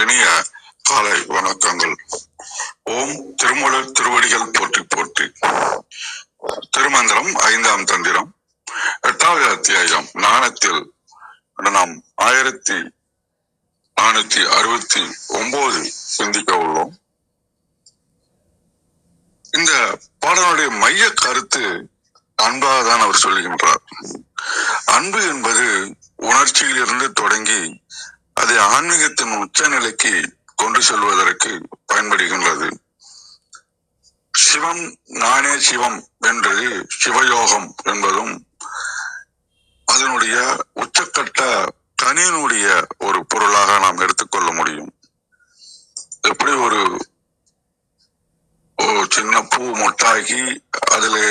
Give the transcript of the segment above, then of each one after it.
இனிய காலை வணக்கங்கள். ஓம் திருமூலர் திருவடிகள் போற்றி போற்றி. திருமந்திரம் 5ஆம் தந்திரம் 8வது அத்தியாயம் ஞானத்தில் நாம் 1469 சிந்திக்க உள்ளோம். இந்த பாடலுடைய மைய கருத்து அன்பாக தான் அவர் சொல்லுகின்றார். அன்பு என்பது உணர்ச்சியில் இருந்து தொடங்கி அதை ஆன்மீகத்தின் உச்சநிலைக்கு கொண்டு செல்வதற்கு பயன்படுகின்றது. சிவம் நானே சிவம் என்று சிவயோகம் என்பதும் அதனுடைய உச்சக்கட்ட கனியினுடைய ஒரு பொருளாக நாம் எடுத்துக்கொள்ள முடியும். எப்படி ஒரு சின்ன பூ மொட்டாகி அதிலே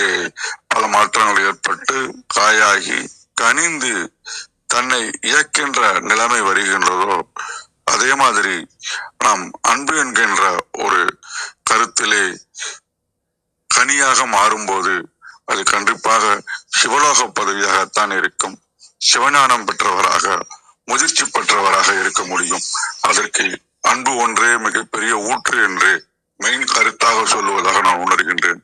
பல மாற்றங்கள் ஏற்பட்டு காயாகி கனிந்து தன்னை இயக்கின்ற நிலைமை வருகின்றதோ, அதே மாதிரி நாம் அன்பு என்கின்ற ஒரு கருத்திலே கனியாக மாறும்போது அது கண்டிப்பாக சிவலோக பதவியாகத்தான் இருக்கும். சிவஞானம் பெற்றவராக முதிர்ச்சி பெற்றவராக இருக்க முடியும். அதற்கு அன்பு ஒன்றே மிகப்பெரிய ஊற்று என்று மெயின் கருத்தாக சொல்லுவதாக நான் உணர்கின்றேன்.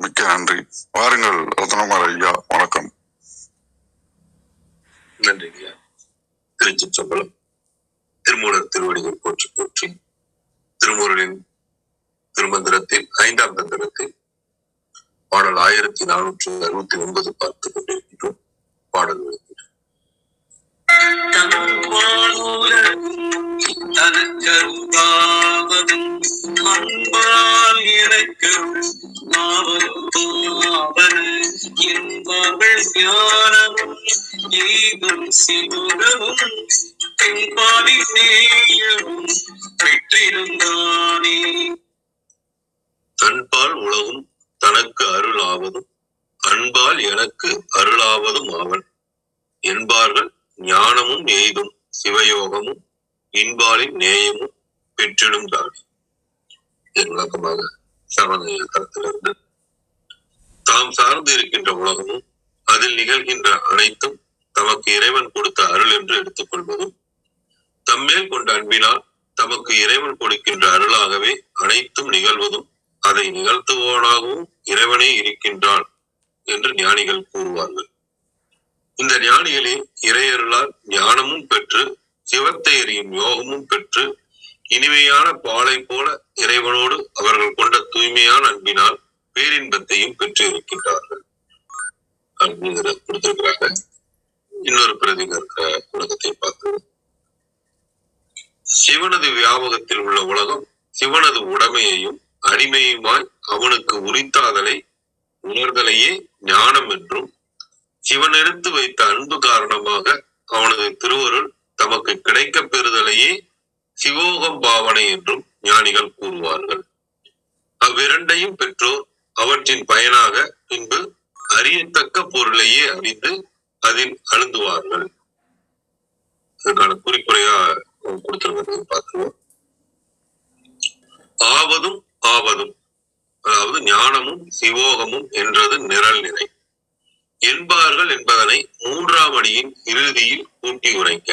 மிக்க நன்றி. வாருங்கள் ரத்னகுமார் ஐயா, வணக்கம். நன்றி ஐயா. திருச்சிற்றம்பலம். திருமூலர் திருவடிகள் போற்றி போற்றி. திருமூலரின் திருமந்திரத்தில் 5ஆம் தந்திரத்தில் பாடல் 1469 பார்த்துக் கொண்டிருக்கின்றோம். பாடல் தன்பால் உலகும் தனக்கு அருளாவதும் அன்பால் எனக்கு அருளாவதும் ஆவன் என்பார்கள் ஞானமும் எய்தும் சிவயோகமும் இன்பாலின் நேயமும் பெற்றிடும் தானே. இதன் விளக்கமாக சமநேய கருத்திலிருந்து தாம் சார்ந்து இருக்கின்ற உலகமும் அதில் நிகழ்கின்ற அனைத்தும் தமக்கு இறைவன் கொடுத்த அருள் என்று எடுத்துக்கொள்வதும், தம்மேல் கொண்ட அன்பினால் தமக்கு இறைவன் கொடுக்கின்ற அருளாகவே அனைத்தும் நிகழ்வதும், அதை நிகழ்த்துவோனாகவும் இறைவனே இருக்கின்றான் என்று ஞானிகள் கூறுவார்கள். இந்த ஞானிகளே இறையருளால் ஞானமும் பெற்று சிவத்தை எறியும் யோகமும் பெற்று இனிமையான பாலை போல இறைவனோடு அவர்கள் கொண்ட தூய்மையான அன்பினால் பேரின்பத்தையும் பெற்று இருக்கின்றார்கள். கொடுத்திருக்கிறாங்க. இன்னொரு பிரதிங்க இருக்கிற உலகத்தை பார்க்கிறோம். சிவனது வியாபகத்தில் உள்ள உலகம் சிவனது உடைமையையும் அடிமையுமாய் அவனுக்கு உரித்தாதலை உணர்தலையே ஞானம் என்றும், சிவன் எடுத்து வைத்த அன்பு காரணமாக அவனது திருவருள் தமக்கு கிடைக்க பெறுதலையே சிவோகம் பாவனை என்றும் ஞானிகள் கூறுவார்கள். அவ்விரண்டையும் பெற்றோர் அவற்றின் பயனாக பின்பு அறியத்தக்க பொருளையே அறிந்து அதில் அழுந்துவார்கள். அதற்கான குறிப்புரையா கொடுத்திருக்கிறது பார்க்கிறோம். ஆவதும் ஆவதும், அதாவது ஞானமும் சிவோகமும் என்றது நிரல் நிலை என்பார்கள் என்பதனை 3ஆம் அடியின் இறுதியில் கூட்டி உரைக்க,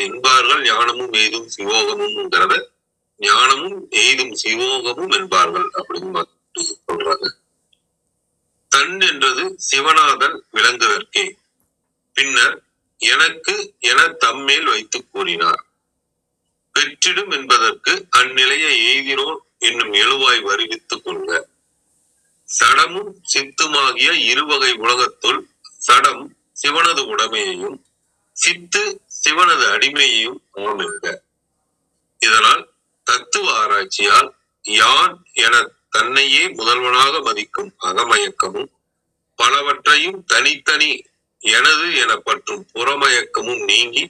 என்பார்கள் ஞானமும் எய்தும் சிவோகமும் ஞானமும் எய்தும் சிவோகமும் என்பார்கள் அப்படின்னு சொல்றாங்க. தன் என்றது சிவநாதன் விளங்குதற்கே, பின்னர் எனக்கு என தம்மேல் வைத்து கூறினார். பெற்றிடும் என்பதற்கு அந்நிலையை எய்தினோர் என்னும் எழுவாய் வருவித்துக் கொள்க. சடமும் சித்துமாகிய இருவகை உலகத்துள் சடம் சிவனது உடைமையையும் சித்து சிவனது அடிமையையும் ஆமென்க. இதனால் தத்துவ ஆராய்ச்சியால் யான் என தன்னையே முதல்வனாக மதிக்கும் அகமயக்கமும் பலவற்றையும் தனித்தனி எனது என பற்றும் புறமயக்கமும் நீங்கி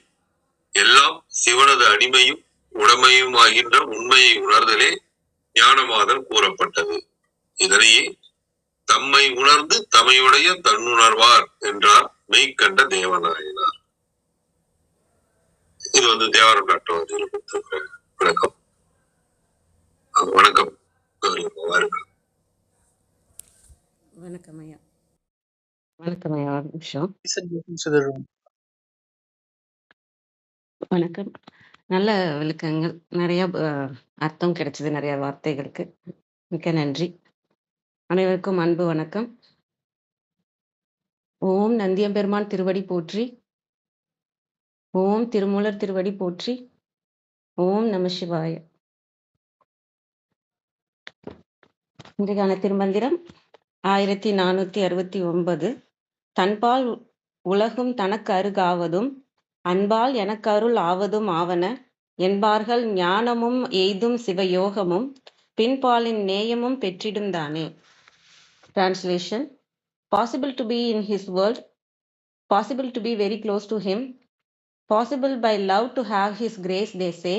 எல்லாம் சிவனது அடிமையும் உடைமையுமாகின்ற உண்மையை உணர்தலே ஞானமாதல் கூறப்பட்டது. இதனையே தம்மை உணர்ந்து தமையுடைய தன்னுணர்வார் என்றார் மெய்கண்ட தேவநாயனார். இது தேவாரம் நாட்டவாதியில் கொடுத்திருக்கிற விளக்கம். வணக்கம். வணக்கம் ஐயா. வணக்கம் ஐயா. ஒரு நிமிஷம். வணக்கம். நல்ல விளக்கங்கள். நிறைய அர்த்தம் கிடைச்சது நிறைய வார்த்தைகளுக்கு. மிக்க நன்றி. அனைவருக்கும் அன்பு வணக்கம். ஓம் நந்தியம்பெருமான் திருவடி போற்றி. ஓம் திருமூலர் திருவடி போற்றி. ஓம் நம சிவாய. இன்றைக்கான திருமந்திரம் 1469. தன்பால் உலகும் தனக்கு அருகாவதும் அன்பால் எனக்கு அருள் ஆவதும் ஆவன என்பார்கள் ஞானமும் எய்தும் சிவயோகமும் பின்பாலின் நேயமும் பெற்றிடும் தானே. Translation: possible to be in his world, possible to be very close to him, possible by love to have his grace, they say.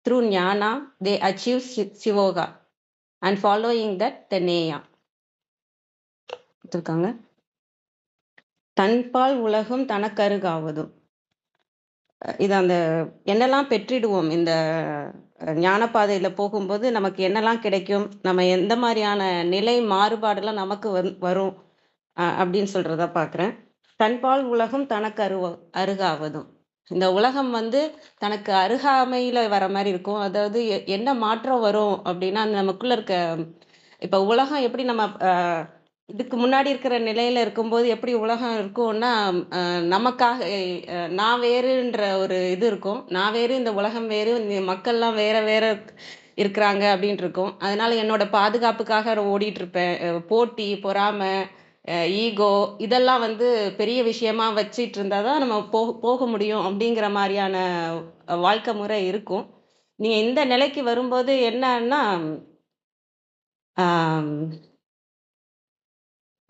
Through jnana they achieve sivoga, and following that the neya. கொடுத்திருக்காங்க. தன்பால் உலகம் தனக்கருகாவதும், இது அந்த என்னெல்லாம் பெற்றிடுவோம் இந்த ஞான பாதையில போகும்போது நமக்கு என்னெல்லாம் கிடைக்கும், நம்ம எந்த மாதிரியான நிலை மாறுபாடெல்லாம் நமக்கு வரும் அப்படின்னு சொல்றத பார்க்குறேன். தன்பால் உலகம் தனக்கு அருகாவதும், இந்த உலகம் தனக்கு அருகாமையில வர மாதிரி இருக்கும். அதாவது என்ன மாற்றம் வரும் அப்படின்னா, நமக்குள்ள இருக்க இப்ப உலகம் எப்படி நம்ம இதுக்கு முன்னாடி இருக்கிற நிலையில இருக்கும்போது எப்படி உலகம் இருக்கும்னா, நமக்காக நான் வேறுன்ற ஒரு இது இருக்கும். நான் வேறு, இந்த உலகம் வேறு, மக்கள்லாம் வேற வேற இருக்கிறாங்க அப்படின்னு இருக்கும். அதனால என்னோட பாதுகாப்புக்காக ஓடிட்டு இருப்பேன். போட்டி, பொறாமை, ஈகோ இதெல்லாம் பெரிய விஷயமா வச்சிட்டு இருந்தாதான் நம்ம போக முடியும் அப்படிங்கிற மாதிரியான வாழ்க்கை முறை இருக்கும். நீங்க இந்த நிலைக்கு வரும்போது என்னன்னா,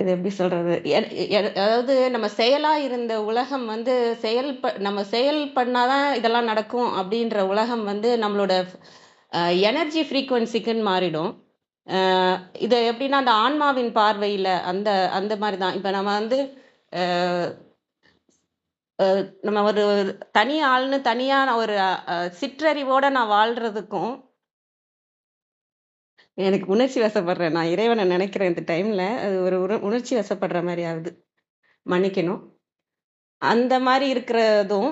இது எப்படி சொல்றது, அதாவது நம்ம செயலா இருந்த உலகம் நம்ம செயல் பண்ணாதான் இதெல்லாம் நடக்கும் அப்படின்ற உலகம் நம்மளோட எனர்ஜி ஃப்ரீக்குவன்சிக்குன்னு மாறிடும். இது எப்படின்னா, அந்த ஆன்மாவின் பார்வையில அந்த அந்த மாதிரிதான். இப்ப நம்ம நம்ம ஒரு தனி ஆள்னு தனியா ஒரு சிற்றறிவோட நான் வாழ்றதுக்கும், எனக்கு உணர்ச்சி வசப்படுறேன், நான் இறைவனை நினைக்கிறேன் இந்த டைம்ல, அது ஒரு உணர்ச்சி வசப்படுற மாதிரி ஆகுது, மன்னிக்கணும். அந்த மாதிரி இருக்கிறதும்,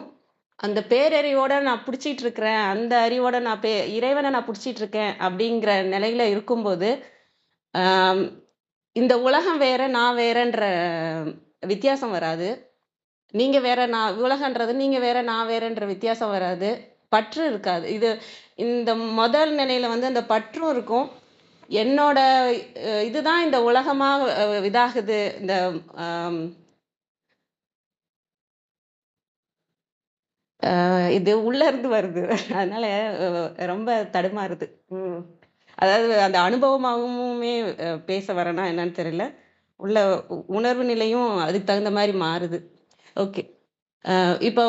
அந்த பேரறிவோட நான் பிடிச்சிட்டு இருக்கிறேன், அந்த அறிவோட நான் இறைவனை நான் பிடிச்சிட்டு இருக்கேன் அப்படிங்கிற நிலையில இருக்கும்போது, இந்த உலகம் வேற நான் வேறன்ற வித்தியாசம் வராது. நீங்க வேற நான் உலகன்றது, நீங்க வேற நான் வேறன்ற வித்தியாசம் வராது. பற்று இருக்காது. இது இந்த முதல் நிலையில அந்த பற்றும் இருக்கும். என்னோட இதுதான் இந்த உலகமா இதாகுது, இந்த இது உள்ள இருந்து வருது, அதனால ரொம்ப தடுமாறுது. அதாவது அந்த அனுபவமாகவுமே பேச வரேன்னா என்னன்னு தெரியல, உள்ள உணர்வு நிலையும் அதுக்கு தகுந்த மாதிரி மாறுது. ஓகே, இப்போ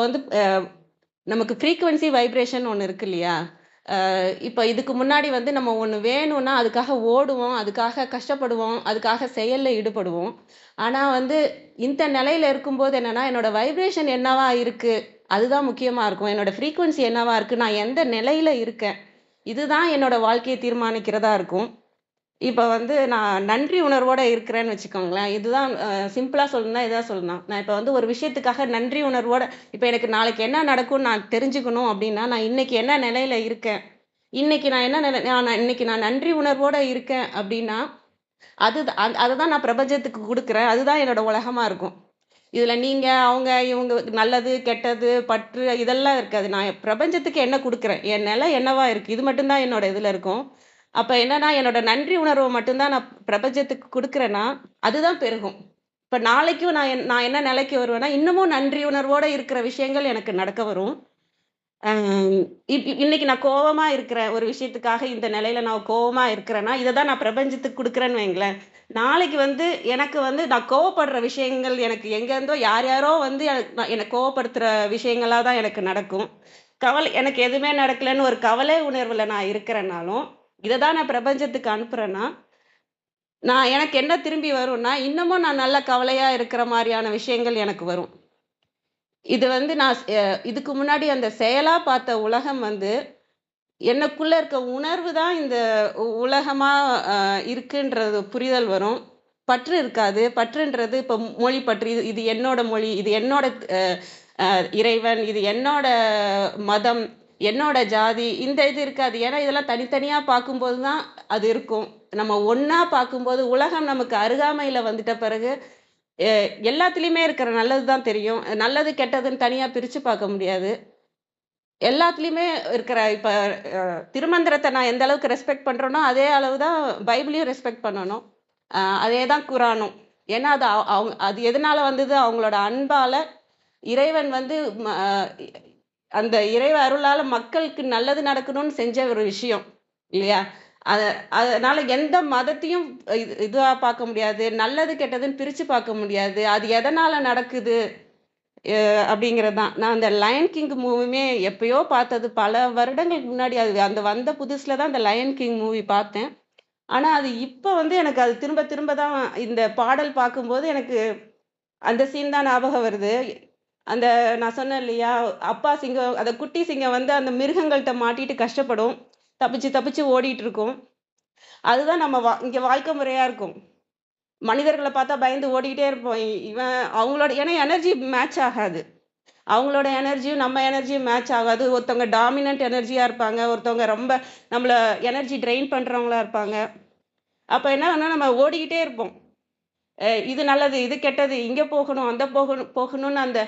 நமக்கு ஃப்ரீக்குவன்சி வைப்ரேஷன் ஒன்று இருக்கு இல்லையா? இப்போ இதுக்கு முன்னாடி நம்ம ஒன்று வேணும்னா அதுக்காக ஓடுவோம், அதுக்காக கஷ்டப்படுவோம், அதுக்காக செயலில் ஈடுபடுவோம். ஆனால் இந்த நிலையில இருக்கும்போது என்னன்னா, என்னோட வைப்ரேஷன் என்னவா இருக்கு அதுதான் முக்கியமா இருக்கும். என்னோட ஃப்ரீக்குவன்சி என்னவா இருக்கு, நான் எந்த நிலையில இருக்கேன், இதுதான் என்னோட வாழ்க்கையை தீர்மானிக்கிறதா இருக்கும். இப்போ நான் நன்றி உணர்வோட இருக்கிறேன்னு வச்சுக்கோங்களேன். இதுதான் சிம்பிளா சொல்லணும்னா இதான் சொல்லணும். நான் இப்போ ஒரு விஷயத்துக்காக நன்றி உணர்வோட, இப்போ எனக்கு நாளைக்கு என்ன நடக்கும்னு நான் தெரிஞ்சுக்கணும் அப்படின்னா, நான் இன்னைக்கு என்ன நிலையில இருக்கேன், இன்னைக்கு நான் என்ன நிலை, இன்னைக்கு நான் நன்றி உணர்வோட இருக்கேன் அப்படின்னா, அதை தான் நான் பிரபஞ்சத்துக்கு கொடுக்குறேன். அதுதான் என்னோட உலகமா இருக்கும். இதுல நீங்க, அவங்க, இவங்க, நல்லது கெட்டது, பற்று இதெல்லாம் இருக்காது. நான் பிரபஞ்சத்துக்கு என்ன கொடுக்குறேன், என் நிலை என்னவா இருக்கு, இது மட்டும்தான் என்னோட இதுல இருக்கும். அப்ப என்னன்னா, என்னோட நன்றி உணர்வை மட்டும்தான் நான் பிரபஞ்சத்துக்கு கொடுக்குறேன்னா அதுதான் பெருகும். இப்ப நாளைக்கும் நான் என்ன நிலைக்கு வருவேன்னா, இன்னமும் நன்றி உணர்வோட இருக்கிற விஷயங்கள் எனக்கு நடக்க வரும். இன்னைக்கு நான் கோவமா இருக்கிறேன் ஒரு விஷயத்துக்காக, இந்த நிலையில நான் கோவமா இருக்கிறேன்னா இதை தான் நான் பிரபஞ்சத்துக்கு கொடுக்குறேன்னு வைங்களேன். நாளைக்கு எனக்கு நான் கோவப்படுற விஷயங்கள், எனக்கு எங்கேருந்தோ யார் யாரோ என்னை கோவப்படுத்துற விஷயங்களா தான் எனக்கு நடக்கும். கவலை, எனக்கு எதுவுமே நடக்கலைன்னு ஒரு கவலை உணர்வுல நான் இருக்கிறேன்னாலும், இதை தான் நான் பிரபஞ்சத்துக்கு அனுப்புறேன்னா, எனக்கு என்ன திரும்பி வரும்னா, இன்னமும் நான் நல்ல கவலையா இருக்கிற மாதிரியான விஷயங்கள் எனக்கு வரும். இது நான் இதுக்கு முன்னாடி அந்த செயலா பார்த்த உலகம் எனக்குள்ள இருக்க உணர்வு தான் இந்த உலகமா இருக்குன்றது புரிதல் வரும். பற்று இருக்காது. பற்றுன்றது இப்போ மொழி பற்று, இது என்னோட மொழி, இது என்னோட இறைவன், இது என்னோட மதம், என்னோட ஜாதி இந்த இது இருக்காது. ஏன்னா இதெல்லாம் தனித்தனியா பார்க்கும்போது தான் அது இருக்கும். நம்ம ஒண்ணா பார்க்கும்போது உலகம் நமக்கு அருகாமையில வந்துட்ட பிறகு எ எல்லாத்துலயுமே இருக்கிற நல்லது தான் தெரியும். நல்லது, கெட்டதுன்னு தனியா பிரிச்சு பார்க்க முடியாது. எல்லாத்துலயுமே இருக்கிற இப்ப திருமந்திரத்த நான் எந்த அளவுக்கு ரெஸ்பெக்ட் பண்றேனோ, அதே அளவு தான் பைபிளையும் ரெஸ்பெக்ட் பண்ணணும். அதே தான் குரானும். ஏன்னா அது அது எதனால வந்தது? அவங்களோட அன்பால இறைவன் வந்து ம அ அந்த இறைவ அருளால மக்களுக்கு நல்லது நடக்கணும்னு செஞ்ச ஒரு விஷயம். இல்லையா? அத அதனால எந்த மதத்தையும் இதுவா பார்க்க முடியாது. நல்லது, கெட்டதுன்னு பிரிச்சு பார்க்க முடியாது. அது எதனால நடக்குது? அப்படிங்கிறது தான். நான் அந்த லயன் கிங் மூவியுமே எப்பயோ பார்த்தது. பல வருடங்களுக்கு முன்னாடி அது அந்த வந்த புதுசுல தான் அந்த லயன் கிங் மூவி பார்த்தேன். ஆனா, அது இப்ப வந்து எனக்கு அது திரும்ப திரும்ப தான் இந்த பாடல் பார்க்கும்போது எனக்கு அந்த சீன் தான் ஞாபகம் வருது. அந்த நான் சொன்னேன் இல்லையா? அப்பா சிங்கம் அந்த குட்டி சிங்கம் வந்து அந்த மிருகங்கள்ட்ட மாட்டிட்டு கஷ்டப்படும். தப்பிச்சு தப்பிச்சு ஓடிட்டு இருக்கும். அதுதான் நம்ம இங்க வாழ்க்கை முறையா இருக்கும். மனிதர்கள பார்த்தா பயந்து ஓடிக்கிட்டே இருப்போம். இவன் அவங்களோட ஏன்னா எனர்ஜி மேட்ச் ஆகாது. அவங்களோட எனர்ஜியும் நம்ம எனர்ஜியும் மேட்ச் ஆகாது. ஒருத்தவங்க டாமினன்ட் எனர்ஜியா இருப்பாங்க. ஒருத்தவங்க ரொம்ப நம்மள எனர்ஜி ட்ரெயின் பண்றவங்களா இருப்பாங்க. அப்ப என்ன ஆகும்னா நம்ம ஓடிக்கிட்டே இருப்போம். இது நல்லது, இது கெட்டது, இங்க போகணும், அங்க போகணும்னு அந்த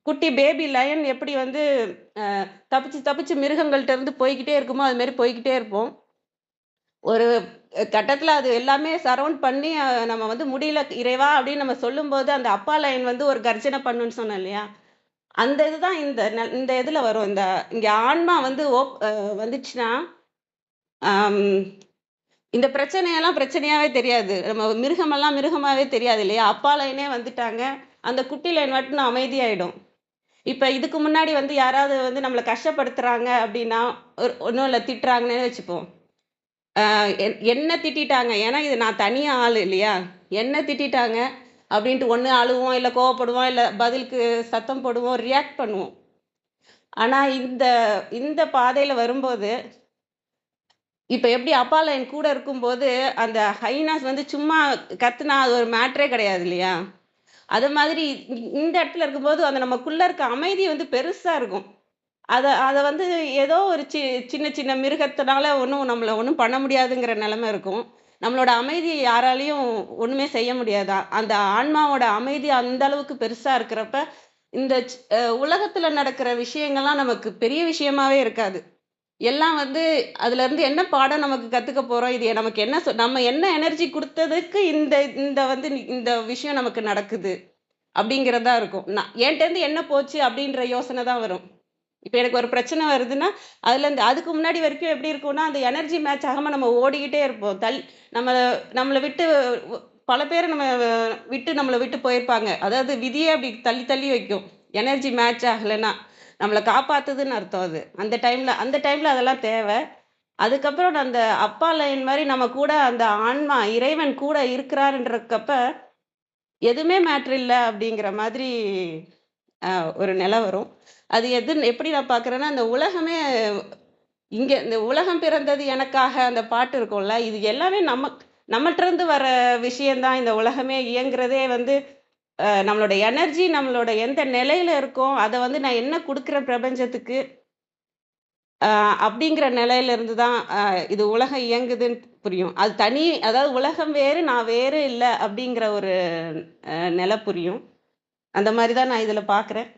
குட்டி பேபி லயன் எப்படி வந்து அ தப்பிச்சு தப்பிச்சு மிருகங்கள்ட்ட இருந்து போய்க்கிட்டே இருக்குமோ, அது மாரி போய்க்கிட்டே இருப்போம். ஒரு கட்டத்துல அது எல்லாமே சரவுண்ட் பண்ணி நம்ம வந்து முடியல இறைவா அப்படின்னு நம்ம சொல்லும்போது, அந்த அப்பா லயன் வந்து ஒரு கர்ஜனை பண்ணுன்னு சொன்னேன் இல்லையா? அந்த இதுதான் இந்த இதுல வரும். இங்க ஆன்மா வந்து வந்துச்சுன்னா, அம் இந்த பிரச்சனையெல்லாம் பிரச்சனையாவே தெரியாது. நம்ம மிருகமெல்லாம் மிருகமாவே தெரியாது இல்லையா? அப்பா லைனே வந்துட்டாங்க. அந்த குட்டி லைன் மட்டும் அமைதியாயிடும். இப்ப இதுக்கு முன்னாடி வந்து யாராவது வந்து நம்மள கஷ்டப்படுத்துறாங்க அப்படின்னா, ஒண்ணும் இல்ல திட்டுறாங்கன்னே வச்சுப்போம். என்ன திட்டிட்டாங்க. ஏன்னா இது நான் தனியா ஆளு இல்லையா? என்ன திட்டிட்டாங்க அப்படின்ட்டு ஒண்ணு அழுவோம், இல்ல கோவப்படுவோம், இல்ல பதிலுக்கு சத்தம் போடுவோம், ரியாக்ட் பண்ணுவோம். ஆனா இந்த இந்த பாதையில வரும்போது, இப்ப எப்படி அப்பால என் கூட இருக்கும்போது, அந்த ஹைனாஸ் வந்து சும்மா கத்துனா அது ஒரு மேட்டரே கிடையாது இல்லையா? அது மாதிரி இந்த இடத்துல இருக்கும்போது, அந்த நமக்குள்ள இருக்க அமைதி வந்து பெருசா இருக்கும். அத அத வந்து ஏதோ ஒரு சின்ன சின்ன மிருகத்தினால நம்மள ஒண்ணும் பண்ண முடியாதுங்கிற நிலைமை இருக்கும். நம்மளோட அமைதிய யாராலயும் ஒண்ணுமே செய்ய முடியாது. அந்த ஆன்மாவோட அமைதி அந்த அளவுக்கு பெருசா இருக்கிறப்ப, இந்த உலகத்துல நடக்கிற விஷயங்கள்லாம் நமக்கு பெரிய விஷயமாவே இருக்காது. எல்லாம் வந்து அதுலருந்து என்ன பாடம் நமக்கு கத்துக்க போறோம்? இது நமக்கு என்ன நம்ம என்ன எனர்ஜி குடுத்ததுக்கு இந்த இந்த வந்து இந்த விஷயம் நமக்கு நடக்குது. அப்படிங்கிறது தான் இருக்கும். என்ட்டேருந்து என்ன போச்சு அப்படின்ற யோசனை தான் வரும். இப்ப எனக்கு ஒரு பிரச்சனை வருதுன்னா, அதுலேருந்து அதுக்கு முன்னாடி வரைக்கும் எப்படி இருக்கும்னா, அந்த எனர்ஜி மேட்ச் ஆகாம நம்ம ஓடிக்கிட்டே இருப்போம். நம்மள நம்மள விட்டு பல பேர் நம்மள விட்டு போயிருப்பாங்க. அதாவது விதியே அப்படி தள்ளி தள்ளி வைக்கும். எனர்ஜி மேட்ச் ஆகலன்னா. நம்மள காப்பாத்துதுன்னு அர்த்தம் அது. அந்த டைம்ல அதெல்லாம் தேவை. அதுக்கப்புறம் அந்த அப்பா லைன் மாரி நம்ம கூட அந்த ஆன்மா, இறைவன் கூட இருக்கிறாருன்றக்கப்ப, எதுவுமே மேட்டர் இல்ல அப்படிங்கிற மாதிரி அ ஒரு நிலை வரும். அது எப்படி நான் பார்க்குறேன்னா, இந்த உலகமே இந்த உலகம் பிறந்தது எனக்காக அந்த பாட்டு இருக்கும்ல, இது எல்லாமே நம்மட்டருந்து வர விஷயம் தான். இந்த உலகமே இயங்குறதே வந்து நம்மளோட எனர்ஜி நம்மளோட எந்த நிலையில இருக்கோம், அத வந்து நான் என்ன குடுக்குறேன் பிரபஞ்சத்துக்கு, அ அப்படிங்கிற நிலையில இருந்து தான் இது உலகம் இயங்குதுன்னு புரியும். அது அதாவது உலகம் வேறு, நான் வேறு இல்ல அப்படிங்கிற ஒரு நிலை புரியும். அந்த மாரி தான் நான் இதுல பார்க்குறேன்.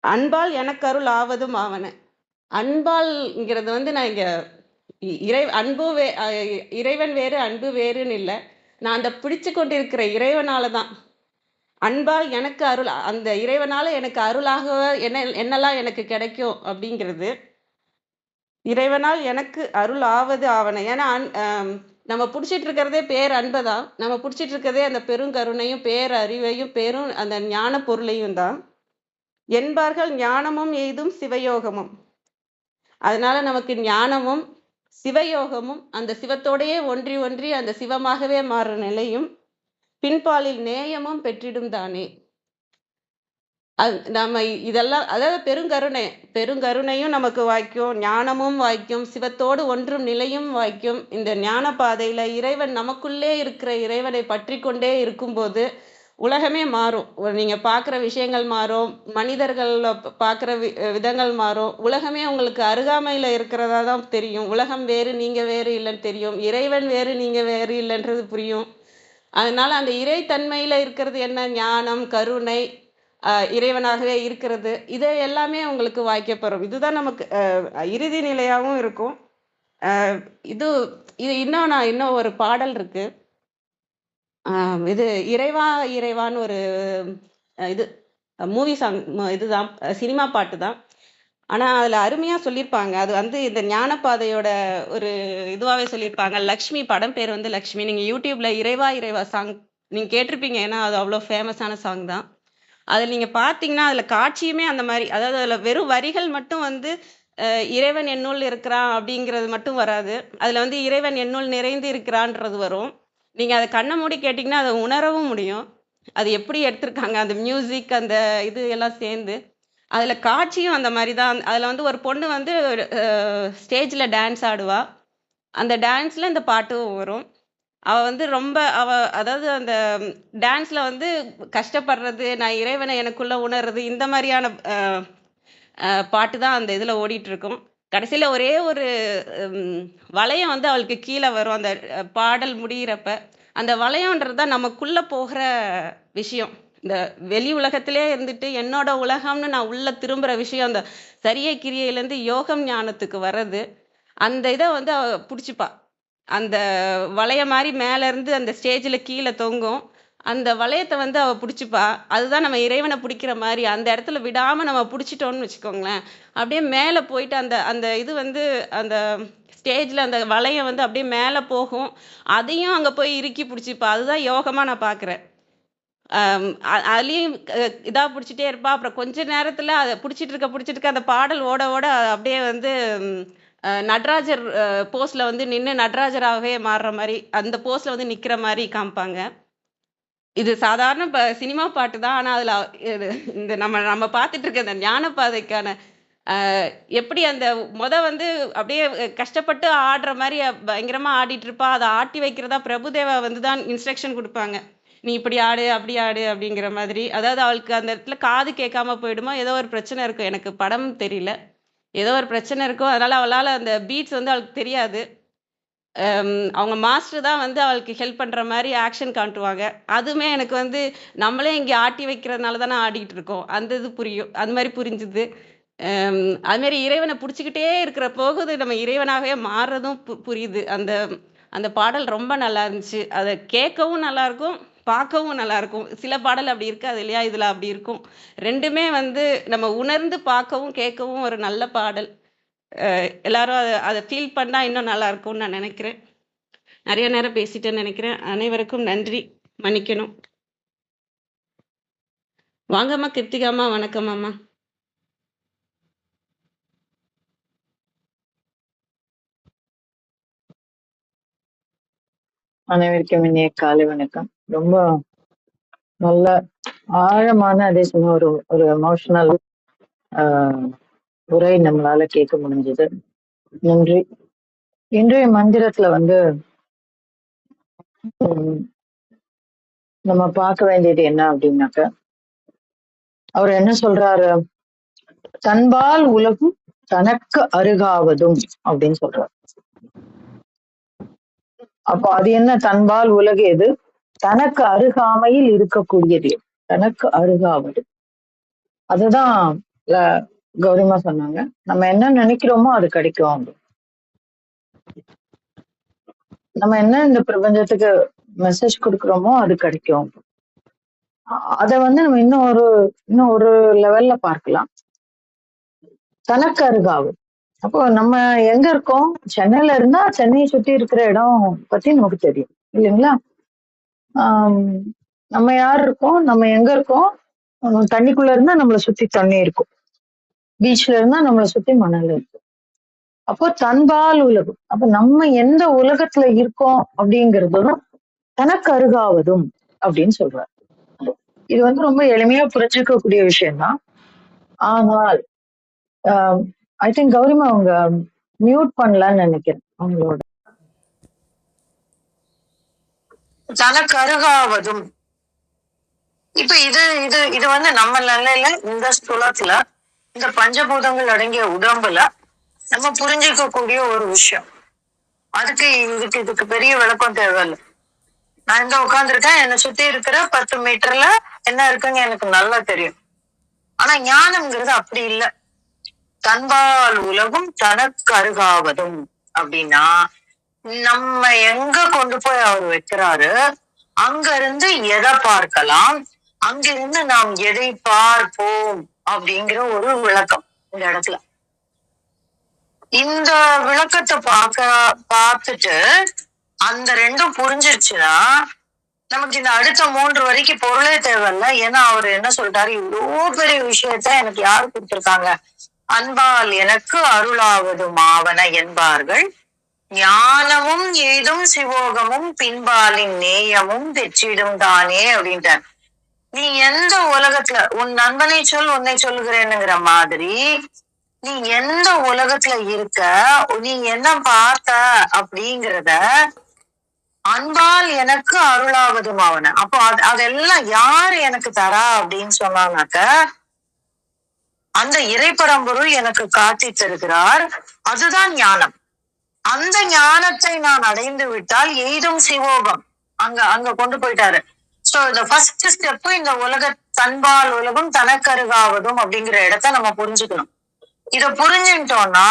அன்பால் எனக்கருள் ஆவதும் ஆவன. அன்பால்ங்கிறது வந்து நான் இங்க அன்பு இறைவன் வேறு, அன்பு வேறுன்னு இல்ல. நான் அந்த பிடிச்சு கொண்டிருக்கிற இறைவனால தான். அன்பால் எனக்கு அருள் அந்த இறைவனால எனக்கு அருளாக என்னெல்லாம் எனக்கு கிடைக்கும் அப்படிங்கிறது, இறைவனால் எனக்கு அருள் ஆவது ஆவன. ஏன்னா நம்ம புடிச்சிட்டு இருக்கிறதே பேரன்ப தான். நம்ம புடிச்சிட்டு இருக்கிறதே அந்த பெருங்கருணையும், பேரறிவையும், அந்த ஞான பொருளையும் தான். என்பார்கள் ஞானமும் எய்தும் சிவயோகமும். அதனால நமக்கு ஞானமும், சிவயோகமும், அந்த சிவத்தோடயே ஒன்றி ஒன்றி அந்த சிவமாகவே மாறுற நிலையும், பின்பாலில் நேயமும் பெற்றிடும் தானே. நம்ம இதெல்லாம் அதாவது பெருங்கருணையும் நமக்கு வாய்க்கும், ஞானமும் வாய்க்கும், சிவத்தோடு ஒன்றும் நிலையும் வாய்க்கும். இந்த ஞான பாதையில இறைவன் நமக்குள்ளே இருக்கிற இறைவனை பற்றிக் கொண்டே இருக்கும்போது, உலகமே மாறும். நீங்க பார்க்குற விஷயங்கள் மாறும். மனிதர்கள பார்க்குற விதங்கள் மாறும். உலகமே உங்களுக்கு அருகாமையில இருக்கிறதா தான் தெரியும். உலகம் வேறு, நீங்க வேறு இல்லன்னு தெரியும். இறைவன் வேறு, நீங்க வேறு இல்லன்றது புரியும். அதனால அந்த இறைத்தன்மையில இருக்கிறது என்ன? ஞானம், கருணை, இறைவனாகவே இருக்கிறது. இது எல்லாமே உங்களுக்கு வாய்க்கப்பெறும். இதுதான் நமக்கு இறுதி நிலையாவும் இருக்கும். அ இது இது இன்னும் ஒரு பாடல் இருக்கு. இது இறைவா இறைவான்னு ஒரு இது மூவி சாங் இதுதான் சினிமா பாட்டு தான். ஆனா அதுல அருமையா சொல்லியிருப்பாங்க. அது வந்து இந்த ஞானப்பாதையோட ஒரு இதுவாவே சொல்லியிருப்பாங்க. லக்ஷ்மி படம் பேர் வந்து லக்ஷ்மி. நீங்க யூடியூப்ல இறைவா இறைவா சாங் நீங்க கேட்டிருப்பீங்க. ஏன்னா அது அவ்வளோ ஃபேமஸான சாங் தான். அதுல நீங்க பார்த்தீங்கன்னா, அதுல காட்சியுமே அந்த மாரி. அதாவது அதுல வெறும் வரிகள் மட்டும் வந்து இறைவன் என்னுள் இருக்கிறான் அப்படிங்கிறது மட்டும் வராது. அதுல வந்து இறைவன் என்னுள் நிறைந்து இருக்கிறான்றது வரும். நீங்க அத கண்ண மூடி கேட்டீங்கன்னா, அத உணரவும் முடியும். அது எப்படி எடுத்திருக்காங்க, அந்த மியூசிக் அந்த இது எல்லாம் சேர்ந்து. அதுல காட்சியும் அந்த மாரி தான். அதுல வந்து ஒரு பொண்ணு வந்து ஸ்டேஜ்ல டான்ஸ் ஆடுவா. அந்த டான்ஸ்ல இந்த பாட்டும் வரும். அவ வந்து ரொம்ப அதாவது அந்த டான்ஸ்ல வந்து கஷ்டப்படுறது, நான் இறைவன எனக்குள்ள உணர்றது, இந்த மாரியான பாட்டு தான் அந்த இதுல ஓடிட்டுருக்கும். கடைசியில ஒரே ஒரு ம் வளையம் வந்து அவளுக்கு கீழ வரும். அந்த பாடல் முடியிறப்ப. அந்த வளையம்ன்றது தான் நமக்குள்ள போகிற விஷயம். இந்த வெளி உலகத்திலே இருந்துட்டு, என்னோட உலகம்னு நான் உள்ள திரும்புற விஷயம், அந்த சரியை கிரியையிலேருந்து யோகம் ஞானத்துக்கு வர்றது. அந்த இத வந்து அவ புடிச்சுப்பா. அந்த வளையம் மாரி மேலேருந்து அந்த ஸ்டேஜ்ல கீழ தொங்கும். அந்த வளையத்த வந்து அவ புடிச்சுப்பா. அதுதான் நம்ம இறைவன புடிக்கிற மாரி. அந்த இடத்துல விடாம நம்ம புடிச்சுட்டோம்னு வச்சுக்கோங்களேன், அப்படியே மேல போயிட்டு அந்த அந்த இது வந்து அந்த ஸ்டேஜ்ல அந்த வளையம் வந்து அப்படியே மேல போகும். அதையும் அங்க போய் இறுக்கி புடிச்சுப்பா. அதுதான் யோகமா நான் பார்க்குறேன். அதுலயும் இதா புடிச்சுட்டே இருப்பா. அப்புறம் கொஞ்ச நேரத்துல அத புடிச்சிட்டு இருக்க அந்த பாடல் ஓட ஓட அப்படியே வந்து ம் நடராஜர் போஸ்ல வந்து நின்னு நடராஜராவே மாறுற மாரி, அந்த போஸ்ல வந்து நிக்கிற மாரி காமிப்பாங்க. இது சாதாரண சினிமா பாட்டு தான். ஆனா அதுல இது இந்த நம்ம நம்ம பார்த்துட்டு இருக்க இந்த ஞான பாதைக்கான எப்படி அந்த வந்து அப்படியே கஷ்டப்பட்டு ஆடுற மாரி பயங்கரமா ஆடிட்டு இருப்பா. அத ஆட்டி வைக்கிறதா பிரபுதேவா வந்து தான் இன்ஸ்ட்ரக்ஷன் குடுப்பாங்க. "நீ இப்படி ஆடு, அப்படி ஆடு" அப்படிங்கிற மாதிரி. அதாவது அவளுக்கு அந்த இடத்துல காது கேட்காம போயிடுமா, ஏதோ ஒரு பிரச்சனை இருக்கும். எனக்கு படம் தெரியல. ஏதோ ஒரு பிரச்சனை இருக்கும். அதனால அவளால அந்த பீட்ஸ் வந்து அவளுக்கு தெரியாது. அவங்க மாஸ்டர் தான் வந்து அவளுக்கு ஹெல்ப் பண்ற மாரி ஆக்ஷன் காட்டுவாங்க. அதுவுமே எனக்கு வந்து நம்மளே இங்க ஆட்டி வைக்கிறதுனால தானே ஆடிக்கிட்டு இருக்கோம். அந்த இது புரியும். அது மாரி புரிஞ்சுது. அது மாரி இறைவன புடிச்சுக்கிட்டே இருக்கிற போகுது நம்ம இறைவனாகவே மாறுறதும் புரியுது. அந்த அந்த பாடல் ரொம்ப நல்லா இருந்துச்சு. அத கேட்கவும் நல்லாருக்கும், பார்க்கவும் நல்லாருக்கும். சில பாடல் அப்படி இருக்காது இல்லையா? இதுல அப்படி இருக்கும். 2மே வந்து நம்ம உணர்ந்து பார்க்கவும், கேட்கவும் ஒரு நல்ல பாடல். எல்லாரும் அத அத ஃபீல் பண்ணா இன்னும் நல்லா இருக்கும்னு நான் நெனைக்கிறேன். நெறைய நேரம் பேசிட்டேன்னு நெனைக்கிறேன். அனைவருக்கும் நன்றி. மன்னிக்கணும். வாங்கம்மா கிருத்திகாம்மா, வணக்கம்மா. அனைவருக்கும் இனிய காலை வணக்கம். ரொம்ப நல்ல ஆழமான அதே சமயம் ஒரு ஒரு எமோஷனல் உரை நம்மளால கேட்க முடிஞ்சது. நன்றி. இன்றைய மந்திரத்துல வந்து நம்ம பார்க்க வேண்டியது என்ன அப்படின்னாக்க, அவர் என்ன சொல்றாரு, தன்பால் உலகும் தனக்கு அருகாவதும் அப்படின்னு சொல்றாரு. அப்போ அது என்ன, தன்பால் உலகு எது, தனக்கு அருகாமையில் இருக்கக்கூடியது, தனக்கு அருகாவது. அதுதான் கௌரிமா சொன்னாங்க. நம்ம என்ன நினைக்கிறோமோ அது கிடைக்கும். நம்ம என்ன இந்த பிரபஞ்சத்துக்கு மெசேஜ் கொடுக்குறோமோ அது கிடைக்கும். அத வந்து நம்ம இன்னும் ஒரு லெவல்ல பார்க்கலாம். தனக்கு அருகாவு. அப்போ நம்ம எங்க இருக்கோம்? சென்னையில இருந்தா சென்னையை சுத்தி இருக்கிற இடம் பத்தி நமக்கு தெரியும் இல்லைங்களா? நம்ம யார் இருக்கோம், நம்ம எங்க இருக்கோம்? தண்ணிக்குள்ள இருந்தா நம்மளை சுத்தி தண்ணி இருக்கும், பீச்ல இருந்தா நம்மளை சுத்தி மணல் இருக்கும். அப்போ தன்பால் உலகம். அப்ப நம்ம எந்த உலகத்துல இருக்கோம் அப்படிங்கிறதும் தனக்கு அருகாவதும் அப்படின்னு சொல்றாரு. இது வந்து ரொம்ப எளிமையா புரிஞ்சுக்கக்கூடிய விஷயம்தான். ஆனால் ஐ திங்க் கௌரிமா அவங்க மியூட் பண்ணலான்னு நினைக்கிறேன். அவங்களோட தனக்கு அருகாவதும் இப்ப இது இது இது வந்து நம்ம நிலையில இந்த ஸ்தூலத்துல இந்த பஞ்சபூதங்கள் அடங்கிய உடம்புல நம்ம புரிஞ்சிக்கக்கூடிய ஒரு விஷயம். இதுக்கு பெரிய விளக்கம் தேவையில்லை. நான் இங்க உட்கார்ந்துருக்கேன், என்னை சுத்தி இருக்கிற 10 மீட்டர்ல என்ன இருக்குன்னு எனக்கு நல்லா தெரியும். ஆனா ஞானம்ங்கிறது அப்படி இல்லை. தன்பால் உலகும் தனக்கு அருகாவதும் அப்படின்னா நம்ம எங்க கொண்டு போய் அவர் வைக்கிறாரு, அங்க இருந்து எதை பார்க்கலாம், அங்கிருந்து நாம் எதை பார்ப்போம் அப்படிங்கிற ஒரு விளக்கம் இந்த இடத்துல. இந்த விளக்கத்தை பார்த்துட்டு அந்த ரெண்டும் புரிஞ்சிருச்சுன்னா நமக்கு இந்த அடுத்த 3 வரைக்கும் பொருளே தேவையில்ல. ஏன்னா அவர் என்ன சொல்றாரு, இவ்வளோ பெரிய விஷயத்த எனக்கு யாரு கொடுத்திருக்காங்க, அன்பால் எனக்கு அருளாவது மாவன என்பார்கள், ஞானமும் ஏதும் சிவோகமும் பின்பாலின் நேயமும் பெற்றிடும் தானே அப்படின்ட்டார். நீ எந்த உலகத்துல உன் நண்பனை சொல் உன்னை சொல்லுகிறேன்னுங்கிற மாதிரி நீ எந்த உலகத்துல இருக்க, நீ என்ன பார்த்த அப்படிங்கிறத அன்பால் எனக்கு அருளாவதும் ஆவன. அப்போ அதெல்லாம் யாரு எனக்கு தரா அப்படின்னு சொன்னானாக்க அந்த இறைப்பரம்பொருள் எனக்கு காட்டி தருகிறார். அதுதான் ஞானம். அந்த ஞானத்தை நான் அடைந்து விட்டால் எய்தும் சிவோகம் அங்க கொண்டு போயிட்டாரு. சோ இந்த ஃபர்ஸ்ட் ஸ்டெப் இந்த உலக தன்பால் உலகம் தனக்கருகாவதும் அப்படிங்கிற இடத்த நம்ம புரிஞ்சுக்கணும். இத புரிஞ்சுட்டோம்னா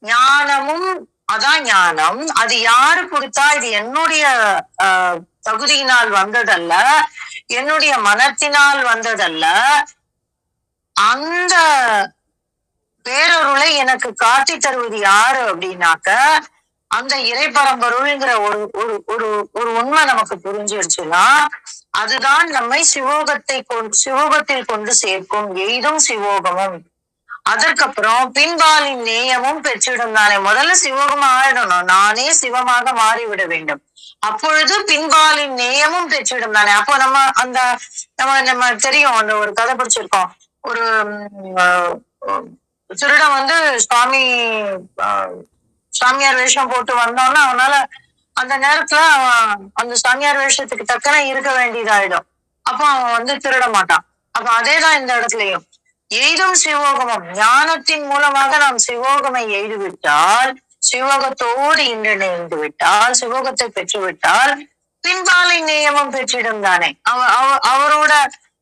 ஞானமும் அதான் ஞானம். அது யாரு கொடுத்தா, இது என்னுடைய தகுதியினால் வந்ததல்ல, என்னுடைய மனத்தினால் வந்ததல்ல. அந்த பேரொருளை எனக்கு காட்டி தருவது யாரு அப்படின்னாக்க அந்த இறைப்பரம்பொருள்ங்கிற ஒரு ஒரு ஒரு ஒரு உண்மை நமக்கு புரிஞ்சிருச்சுன்னா அதுதான் நம்மை சிவோகத்தில் கொண்டு சேர்க்கும். எய்தும் சிவோகமும். அதற்கப்புறம் பின்பாலின் நேயமும் பெற்றிடும் தானே. முதல்ல சிவகமா ஆயிடணும், நானே சிவமாக மாறிவிட வேண்டும். அப்பொழுது பின்பாலின் நேயமும் பெற்றிடும் தானே. அப்போ நம்ம அந்த நம்ம தெரியும், அந்த ஒரு கதை படிச்சிருக்கோம். ஒரு திருடன் வந்து சாமியார் வேஷம் போட்டு வந்தோம்னா அவனால அந்த நேரத்துல அவன் அந்த சாமியார் வேஷத்துக்கு தக்கன இருக்க வேண்டியதாயிடும். அப்போ அவன் வந்து திருட மாட்டான். அப்ப அதேதான் இந்த இடத்துலயும் எய்தும் சிவோகமும். ஞானத்தின் மூலமாக நாம் சிவோகமை எய்துவிட்டால், சிவோகத்தோடு இணைந்து விட்டால், சிவோகத்தை பெற்றுவிட்டால் பின்பாலை நேயமும் பெற்றிடும் தானே.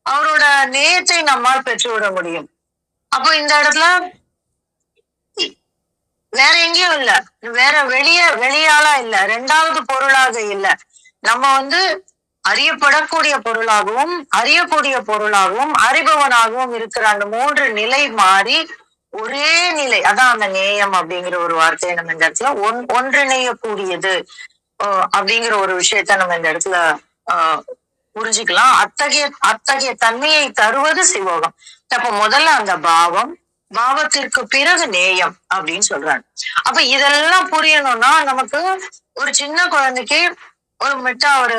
அவரோட நேயத்தை நம்மால் பெற்றுவிட முடியும். அப்போ இந்த இடத்துல வேற எங்கேயும் இல்ல, வேற வெளியாளா இல்ல, ரெண்டாவது பொருளாக இல்ல. நம்ம வந்து அறியப்படக்கூடிய பொருளாகவும் அறியக்கூடிய பொருளாகவும் அறிபவனாகவும் இருக்கிற அந்த 3 நிலை மாறி ஒரே நிலை, அதான் அந்த நேயம் அப்படிங்கிற ஒரு வார்த்தையை நம்ம இந்த இடத்துல ஒன்றிணையக்கூடியது அப்படிங்கிற ஒரு விஷயத்த நம்ம இந்த இடத்துல புரிஞ்சுக்கலாம். அத்தகைய தன்மையை தருவது சிவோகம். அப்ப முதல்ல அந்த பாவத்திற்கு பிறகு நேயம் அப்படின்னு சொல்றாங்க. அப்ப இதெல்லாம் புரியணும்னா நமக்கு ஒரு சின்ன குழந்தைக்கு ஒரு மிட்டா ஒரு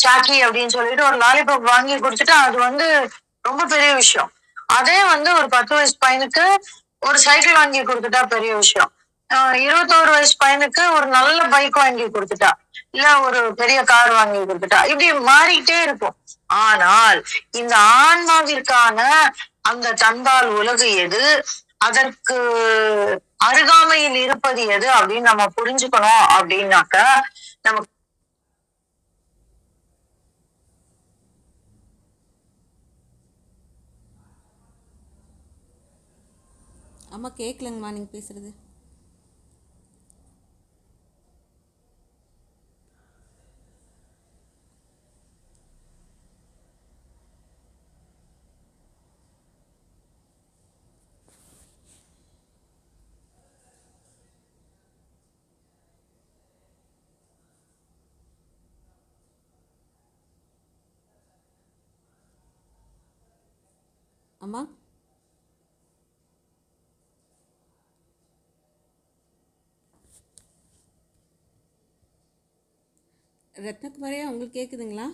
சாக்கி அப்படின்னு சொல்லிட்டு ஒரு லாலிபாப் வாங்கி கொடுத்துட்டா அது வந்து ரொம்ப பெரிய விஷயம். அதே வந்து ஒரு 10 வயசு பையனுக்கு ஒரு சைக்கிள் வாங்கி கொடுத்துட்டா பெரிய விஷயம். 21 வயசு பையனுக்கு ஒரு நல்ல பைக் வாங்கி கொடுத்துட்டா, இல்ல ஒரு பெரிய கார் வாங்கி கொடுத்துட்டா, இப்படி மாறிக்கிட்டே இருக்கும். ஆனால் இந்த ஆன்மாவிற்கான அந்த தன்பால் உலகு எது, அதற்கு அருகாமையில் இருப்பது எது அப்படின்னு நம்ம புரிஞ்சுக்கணும். அப்படின்னாக்க நமக்கு அம்மா கேட்கலங்கம்மா நீங்கள் பேசுகிறது. அம்மா ரத்னகுமாரியா, உங்களுக்கு கேட்குதுங்களா?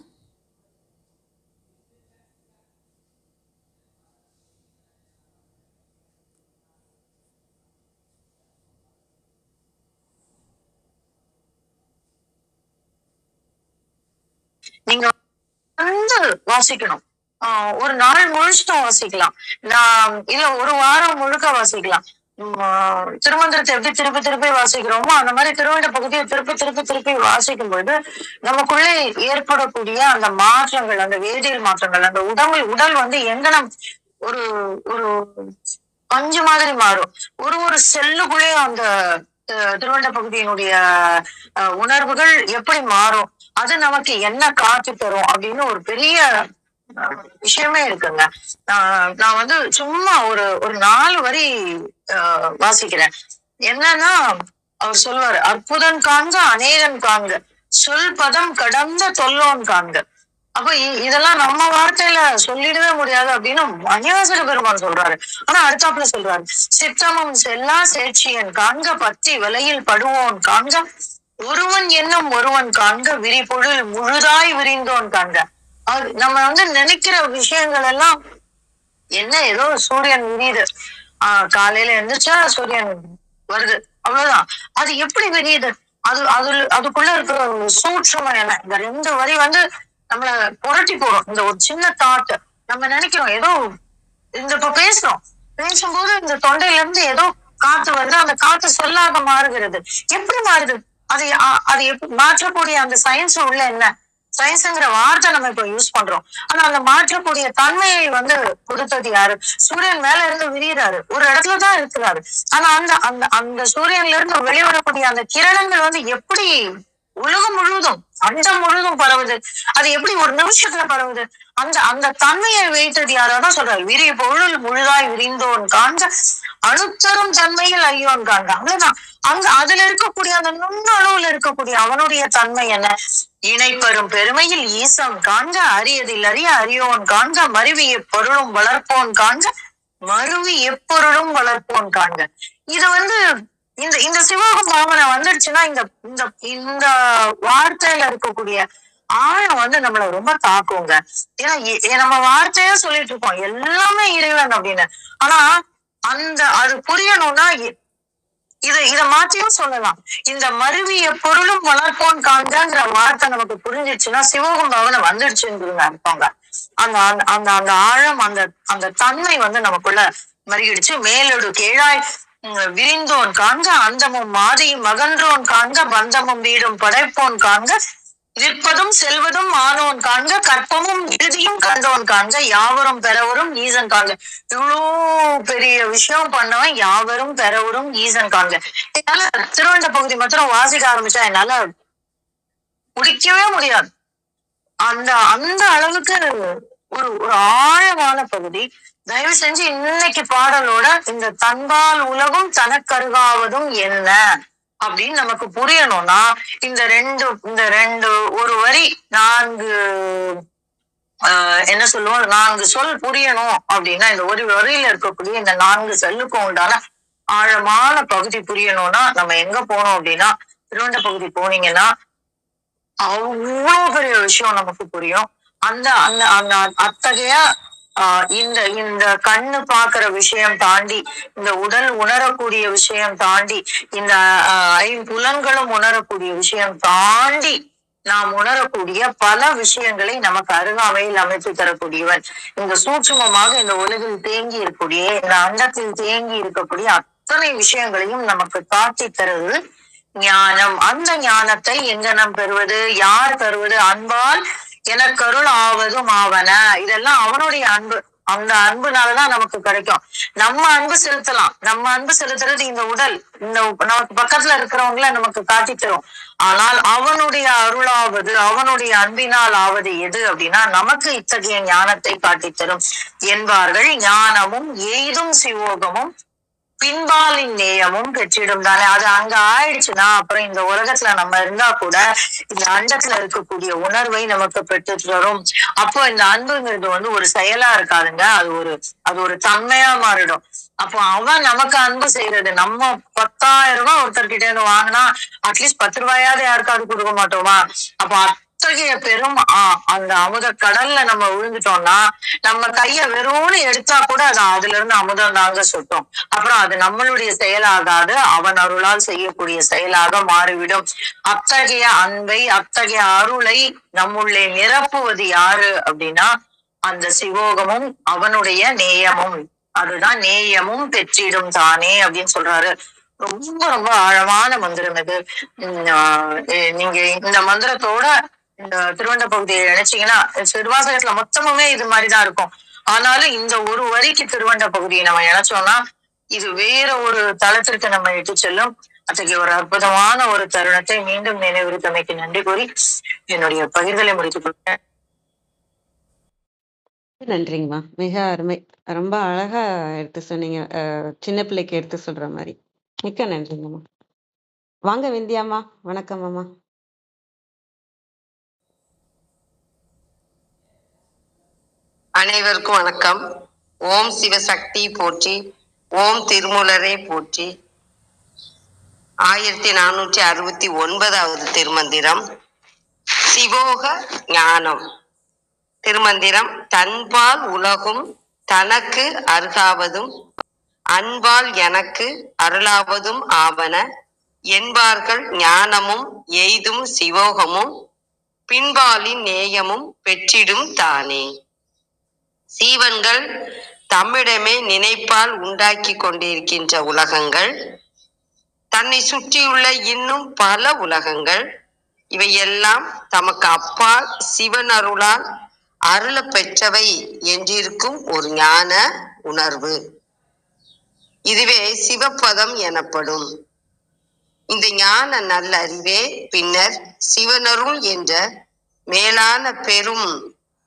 நீங்க வந்து வாசிக்கணும். ஒரு நாள் முழுசும் வாசிக்கலாம். இல்ல ஒரு வாரம் முழுக்க வாசிக்கலாம். திருமந்திரத்தை எப்படி திருப்பி திருப்பி வாசிக்கிறோமோ அந்த மாதிரி திருவிட பகுதியை திருப்பி திருப்பி திருப்பி வாசிக்கும் பொழுது நமக்குள்ளே ஏற்படக்கூடிய அந்த மாற்றங்கள், அந்த வேதியியல் மாற்றங்கள், அந்த உடல் வந்து எங்கனம் ஒரு ஒரு பஞ்சு மாதிரி மாறும். ஒரு செல்லுக்குள்ளேயும் அந்த திருவண்ட பகுதியினுடைய உணர்வுகள் எப்படி மாறும், அது நமக்கு என்ன காத்து தரும் அப்படின்னு ஒரு பெரிய விஷயமே இருக்குங்க. நான் வந்து சும்மா ஒரு 4 வரி வாசிக்கிறேன். என்னன்னா, அவர் சொல்லுவாரு, அற்புதம் காண்க அநேகன் காண்க, சொல் பதம் கடந்த தொல்லோன் காண்க. அப்ப இதெல்லாம் நம்ம வார்த்தையில சொல்லிடவே முடியாது அப்படின்னு மணிவாசக பெருமான் சொல்றாரு. ஆனா அடுத்தாப்புல சொல்றாரு, சித்தமும் செல்லா சேட்சியன் காண்க, பத்தி விலையில் படுவோன் காண்க, ஒருவன் என்னும் ஒருவன் காண்க, விரிபொருள் முழுதாய் விரிந்தோன் காண்க. அது நம்ம வந்து நினைக்கிற விஷயங்கள் எல்லாம் என்ன, ஏதோ சூரியன் விரியுது, காலையில எழுந்திரிச்சா சூரியன் வருது, அவ்வளவுதான். அது எப்படி விரியுது, அதுக்குள்ள இருக்கிற ஒரு சூட்சமம் என்ன, இந்த 2 வரி வந்து நம்மள புரட்டி போறோம். இந்த ஒரு சின்ன தாட் நம்ம நினைக்கிறோம் ஏதோ இப்ப பேசும்போது இந்த தொண்டையில இருந்து ஏதோ காத்து வருது, அந்த காத்து சொல்லாக மாறுகிறது. எப்படி மாறுது, அது எப்படி மாற்றக்கூடிய அந்த சயின்ஸ் உள்ள என்ன, சயின்ஸ்ங்கிற வார்த்தை நம்ம இப்ப யூஸ் பண்றோம். ஆனா அந்த மாற்றக்கூடிய தன்மையை வந்து கொடுத்தது யாரு? சூரியன் மேல இருந்து விரிகிறாரு, ஒரு இடத்துலதான் இருக்கிறாரு. ஆனா அந்த அந்த அந்த சூரியன்ல இருந்து வெளிவரக்கூடிய அந்த கிரணங்கள் வந்து எப்படி உலகம் முழுவதும், அண்டம் முழுவதும் பரவுது, அது எப்படி ஒரு நிமிஷத்துல பரவுது, அந்த அந்த தன்மையை வைத்தது யாராதான் சொல்றாரு, விரிய பொருள் முழுதாய் விரிந்தோன் காண்க, அணுத்தரும் தன்மையில் ஐயோன் காண்க. அவ்வளவுதான். அதுல இருக்கக்கூடிய அந்த நுண்ணளவுல இருக்கக்கூடிய அவனுடைய தன்மை என்ன, இணைப்பெரும் பெருமையில் ஈசம் காண்க, அரியதில் அறிய அறியோன் காண்க, மருவி எப்பொருளும் வளர்ப்போன் காண்க, மருவி எப்பொருளும் வளர்ப்போன் காண்க. இது வந்து இந்த இந்த சிவகம் பாவனை வந்துடுச்சுன்னா இந்த இந்த இந்த வார்த்தையில இருக்கக்கூடிய ஆழம் வந்து நம்மள ரொம்ப தாக்குங்க. ஏன்னா நம்ம வார்த்தையா சொல்லிட்டு இருக்கோம் எல்லாமே இறைவன் அப்படின்னு. ஆனா அது புரியணும்னா இத மாற்றியும் சொல்லலாம். இந்த மருவிய பொருளும் வளர்ப்போன் காண்கிற வார்த்தை நமக்கு புரிஞ்சிச்சுன்னா சிவகம் பாவனை வந்துடுச்சுன்னு அர்த்தங்க. அந்த அந்த அந்த ஆழம், அந்த அந்த தன்மை வந்து நமக்குள்ள மருகிடுச்சு. மேலோடு கேழாய் விரிந்தோன் காண்க, அந்தமும் மாதியும் மகன்றோன் காண்க, பந்தமும் வீடும் படைப்போன் காண்க, நிற்பதும் செல்வதும் ஆனோன் காண்க, கற்பமும் இறுதியும் கண்டோன் காண்க, யாவரும் பெறவரும் ஈசன் காண்க. இவ்வளோ பெரிய விஷயம் பண்ணவன் யாவரும் பெறவரும் ஈசன் காண்க. என்னால திருவண்ட பகுதி மாத்திரம் வாசிக்க ஆரம்பிச்சா என்னால முடிக்கவே முடியாது. அந்த அந்த அளவுக்கு ஒரு ஒரு ஆழமான பகுதி. தயவு செஞ்சு இன்னைக்கு பாடலோட இந்த தன்பால் உலகும் தனக்கருகாவதும் என்ன அப்படின்னு நமக்கு புரியணும்னா இந்த ரெண்டு ஒரு வரி 4 என்ன சொல்லுவோம், 4 சொல் புரியணும் அப்படின்னா இந்த ஒரு வரியில இருக்கக்கூடிய இந்த 4 சொல்லுக்கும் உண்டான ஆழமான பகுதி புரியணும்னா நம்ம எங்க போனோம் அப்படின்னா திருவண்ட பகுதி போனீங்கன்னா அவ்வளவு பெரிய விஷயம் நமக்கு புரியும். அந்த அந்த அந்த அத்தகைய இந்த இந்த கண்ணு பாக்குற விஷயம் தாண்டி, இந்த உடல் உணரக்கூடிய விஷயம் தாண்டி, இந்த 5 புலன்களும் உணரக்கூடிய விஷயம் தாண்டி நாம் உணரக்கூடிய பல விஷயங்களை நமக்கு அருகாமையில் அமைத்து தரக்கூடியவன். இந்த சூட்சுமமாக இந்த உலகில் தேங்கி இருக்கக்கூடிய, இந்த அண்டத்தில் தேங்கி இருக்கக்கூடிய அத்தனை விஷயங்களையும் நமக்கு காட்டி தருவது ஞானம். அந்த ஞானத்தை எங்கனம் பெறுவது, யார் தருவது? அன்பால் எனக்கருள் ஆவதும் ஆவன. இதெல்லாம் அவனுடைய அன்பு. அந்த அன்புனாலதான் நமக்கு கிடைக்கும். நம்ம அன்பு செலுத்தலாம், நம்ம அன்பு செலுத்துறது இந்த உடல், இந்த நமக்கு பக்கத்துல இருக்கிறவங்கள நமக்கு காட்டி தரும். ஆனால் அவனுடைய அருளாவது, அவனுடைய அன்பினால் ஆவது எது அப்படின்னா நமக்கு இத்தகைய ஞானத்தை காட்டித்தரும் என்பார்கள். ஞானமும் எய்தும் சிவோகமும் பின்பாலின் நேயமும் பெற்றிடும் தானே. அது அங்க ஆயிடுச்சுன்னா அப்புறம் இந்த உலகத்துல நம்ம இருந்தா கூட இந்த அண்டத்துல இருக்கக்கூடிய உணர்வை நமக்கு பெற்று தரும். அப்போ இந்த அன்புங்கிறது வந்து ஒரு செயலா இருக்காதுங்க, அது ஒரு தன்மையா மாறிடும். அப்போ அவன் நமக்கு அன்பு செய்யறது, நம்ம 10,000 ரூபாய் ஒருத்தர்கிட்ட இருந்து வாங்கினா அட்லீஸ்ட் 10 ரூபாயாவது யாருக்காவது கொடுக்க மாட்டோமா? அப்போ அத்தகைய பெரும் அந்த அமுத கடல்ல நம்ம விழுந்துட்டோம்னா நம்ம கைய வெறும்னு எடுத்தா கூட அது அதுல இருந்து அமுதம் தாங்க சொட்டும். அப்புறம் அது நம்மளுடைய செயலாகாது, அவன் அருளால் செய்யக்கூடிய செயலாக மாறிவிடும். அத்தகைய அன்பை, அத்தகைய அருளை நம்முள்ளே நிரப்புவது யாரு அப்படின்னா அந்த சிவோகமும் அவனுடைய நேயமும், அதுதான் நேயமும் பெற்றிடும் தானே அப்படின்னு சொல்றாரு. ரொம்ப ரொம்ப ஆழமான மந்திரம் இது. நீங்க இந்த மந்திரத்தோட இந்த திருவண்ட பகுதியை நினைச்சீங்கன்னா திருவாசகத்துல மொத்தமுமே இது மாதிரிதான் இருக்கும். ஆனாலும் இந்த ஒரு வரிக்கு திருவண்ட பகுதியை நம்ம நினைச்சோம்னா இது வேற ஒரு தளத்திற்கு நம்ம இட்டு செல்லும். அத்தகைய ஒரு அற்புதமான ஒரு தருணத்தை மீண்டும் நினைவுறுத்தமைக்கு நன்றி கூறி என்னுடைய பகிர்தலை முடித்துக் கொள்கிறேன். நன்றிங்கம்மா. மிக அருமை. ரொம்ப அழகா எடுத்து சொன்னீங்க. சின்ன பிள்ளைக்கு எடுத்து சொல்ற மாதிரி. மிக்க நன்றிங்கம்மா. வாங்க விந்தியாம்மா. வணக்கம் அம்மா. அனைவருக்கும் வணக்கம். ஓம் சிவசக்தி போற்றி, ஓம் திருமூலரே போற்றி. 1469வது திருமந்திரம் சிவோக ஞானம். திருமந்திரம் தன்பால் உலகும் தனக்கு அருகாவதும் அன்பால் எனக்கு அருளாவதும் ஆவன என்பார்கள் ஞானமும் எய்தும் சிவோகமும் பின்பாலின் நேயமும் பெற்றிடும் தானே. சீவன்கள் தம்மிடமே நினைப்பால் உண்டாக்கி கொண்டிருக்கின்ற உலகங்கள், தன்னை சுற்றியுள்ள இன்னும் பல உலகங்கள், இவையெல்லாம் தமக்கு அப்பால் சிவன் அருளால் அருள பெற்றவை என்றிருக்கும் ஒரு ஞான உணர்வு. இதுவே சிவப்பதம் எனப்படும். இந்த ஞான நல்லறிவே பின்னர் சிவனருள் என்ற மேலான பெரும்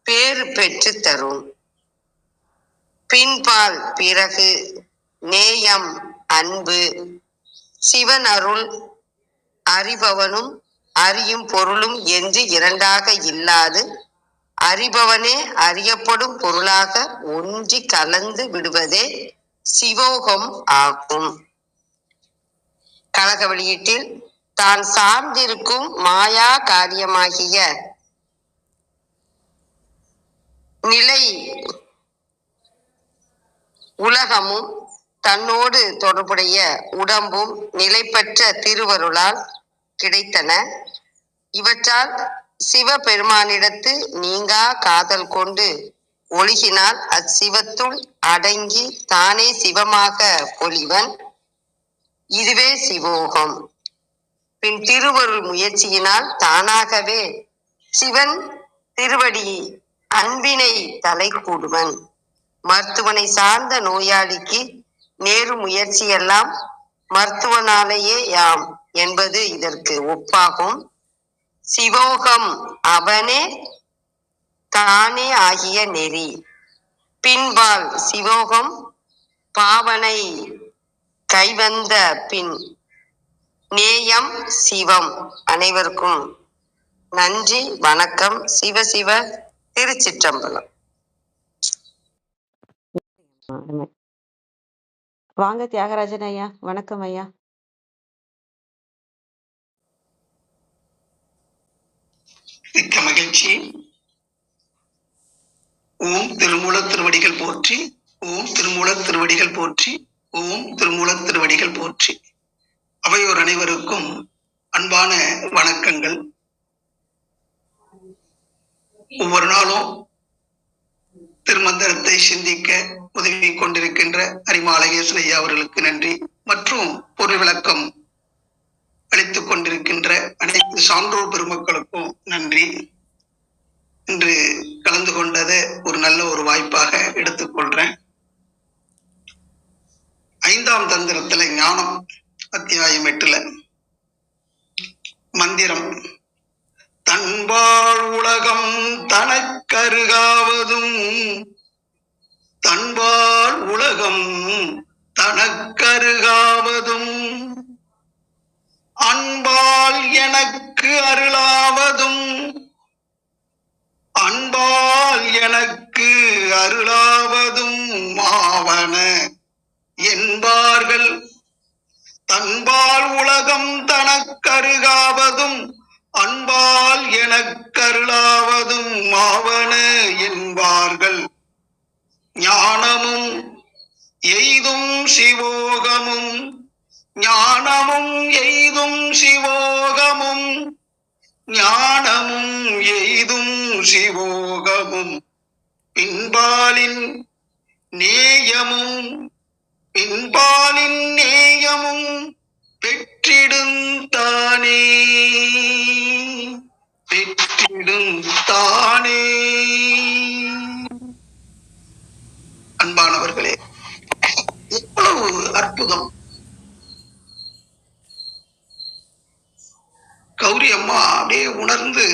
பேறு பெற்று தரும். பின்பால் பிறகு நேயம் அன்பு. சிவன் அருள் அறிபவனும் அறியும் பொருளும் என்று இரண்டாக இல்லாது அறிபவனே அறியப்படும் பொருளாக ஒன்றி கலந்து விடுவதே சிவோகம் ஆகும். கழக வெளியீட்டில் தான் சார்ந்திருக்கும் மாயா காரியமாகிய நிலை உலகமும் தன்னோடு தொடர்புடைய உடம்பும் நிலை பெற்ற திருவருளால் கிடைத்தன. இவற்றால் சிவபெருமானிடத்து நீங்கா காதல் கொண்டு ஒழுகினால் அச்சிவத்துள் அடங்கி தானே சிவமாக பொலிவன். இதுவே சிவோகம். பின் திருவருள் முயற்சியினால் தானாகவே சிவன் திருவடி அன்பினை தலை கூடுவன். மருத்துவனை சார்ந்த நோயாளிக்கு நேரு முயற்சியெல்லாம் மருத்துவனாலேயே யாம் என்பது இதற்கு ஒப்பாகும். சிவோகம் அவனே தானே ஆகிய நெறி. பின்பால் சிவோகம் பாவனை கைவந்த பின் நேயம் சிவம். அனைவருக்கும் நன்றி, வணக்கம். சிவ சிவ. திருச்சிற்றம்பலம். அருமை. வாங்க தியாகராஜன் ஐயா. வணக்கம் ஐயா. மிக்க மகிழ்ச்சி. ஓம் திருமூல திருவடிகள் போற்றி, ஓம் திருமூல திருவடிகள் போற்றி, ஓம் திருமூல திருவடிகள் போற்றி. அவையோர் அனைவருக்கும் அன்பான வணக்கங்கள். ஒவ்வொரு நாளும் திருமந்திரத்தை சிந்திக்க உதவி கொண்டிருக்கின்ற அரிமாலகேசன் ஐயா அவர்களுக்கு நன்றி. மற்றும் பொருள் விளக்கம் அளித்துக் கொண்டிருக்கின்ற அனைத்து சான்றோர் பெருமக்களுக்கும் நன்றி. இன்று கலந்து கொண்டதை ஒரு நல்ல ஒரு வாய்ப்பாக எடுத்துக்கொள்றேன். 5ஆம் தந்திரத்துல ஞானம் அத்தியாயம் 8ல மந்திரம் தன்பால் உலகம் தனக்கருகாவதும் தன்பால் உலகம் தனக்கருகாவதும் அன்பால் எனக்கு அருளாவதும் அன்பால் எனக்கு அருளாவதும் மாவன என்பார்கள். தன்பால் உலகம் தனக்கருகாவதும் அன்பால் எனக்கருளாவதும் மாவன என்பார்கள். ஞானமும் எய்தும் சிவோகமும் ஞானமும் எய்தும் சிவோகமும் ஞானமும் எய்தும் சிவோகமும் பின்பாலின் நேயமும் பின்பாலின் நேயமும் பெற்றிடுந்தானே பெற்றிடுந்தானே. அன்பானவர்களே, எவ்வளவு அற்புதம்! கௌரி அம்மா அப்படியே உணர்ந்து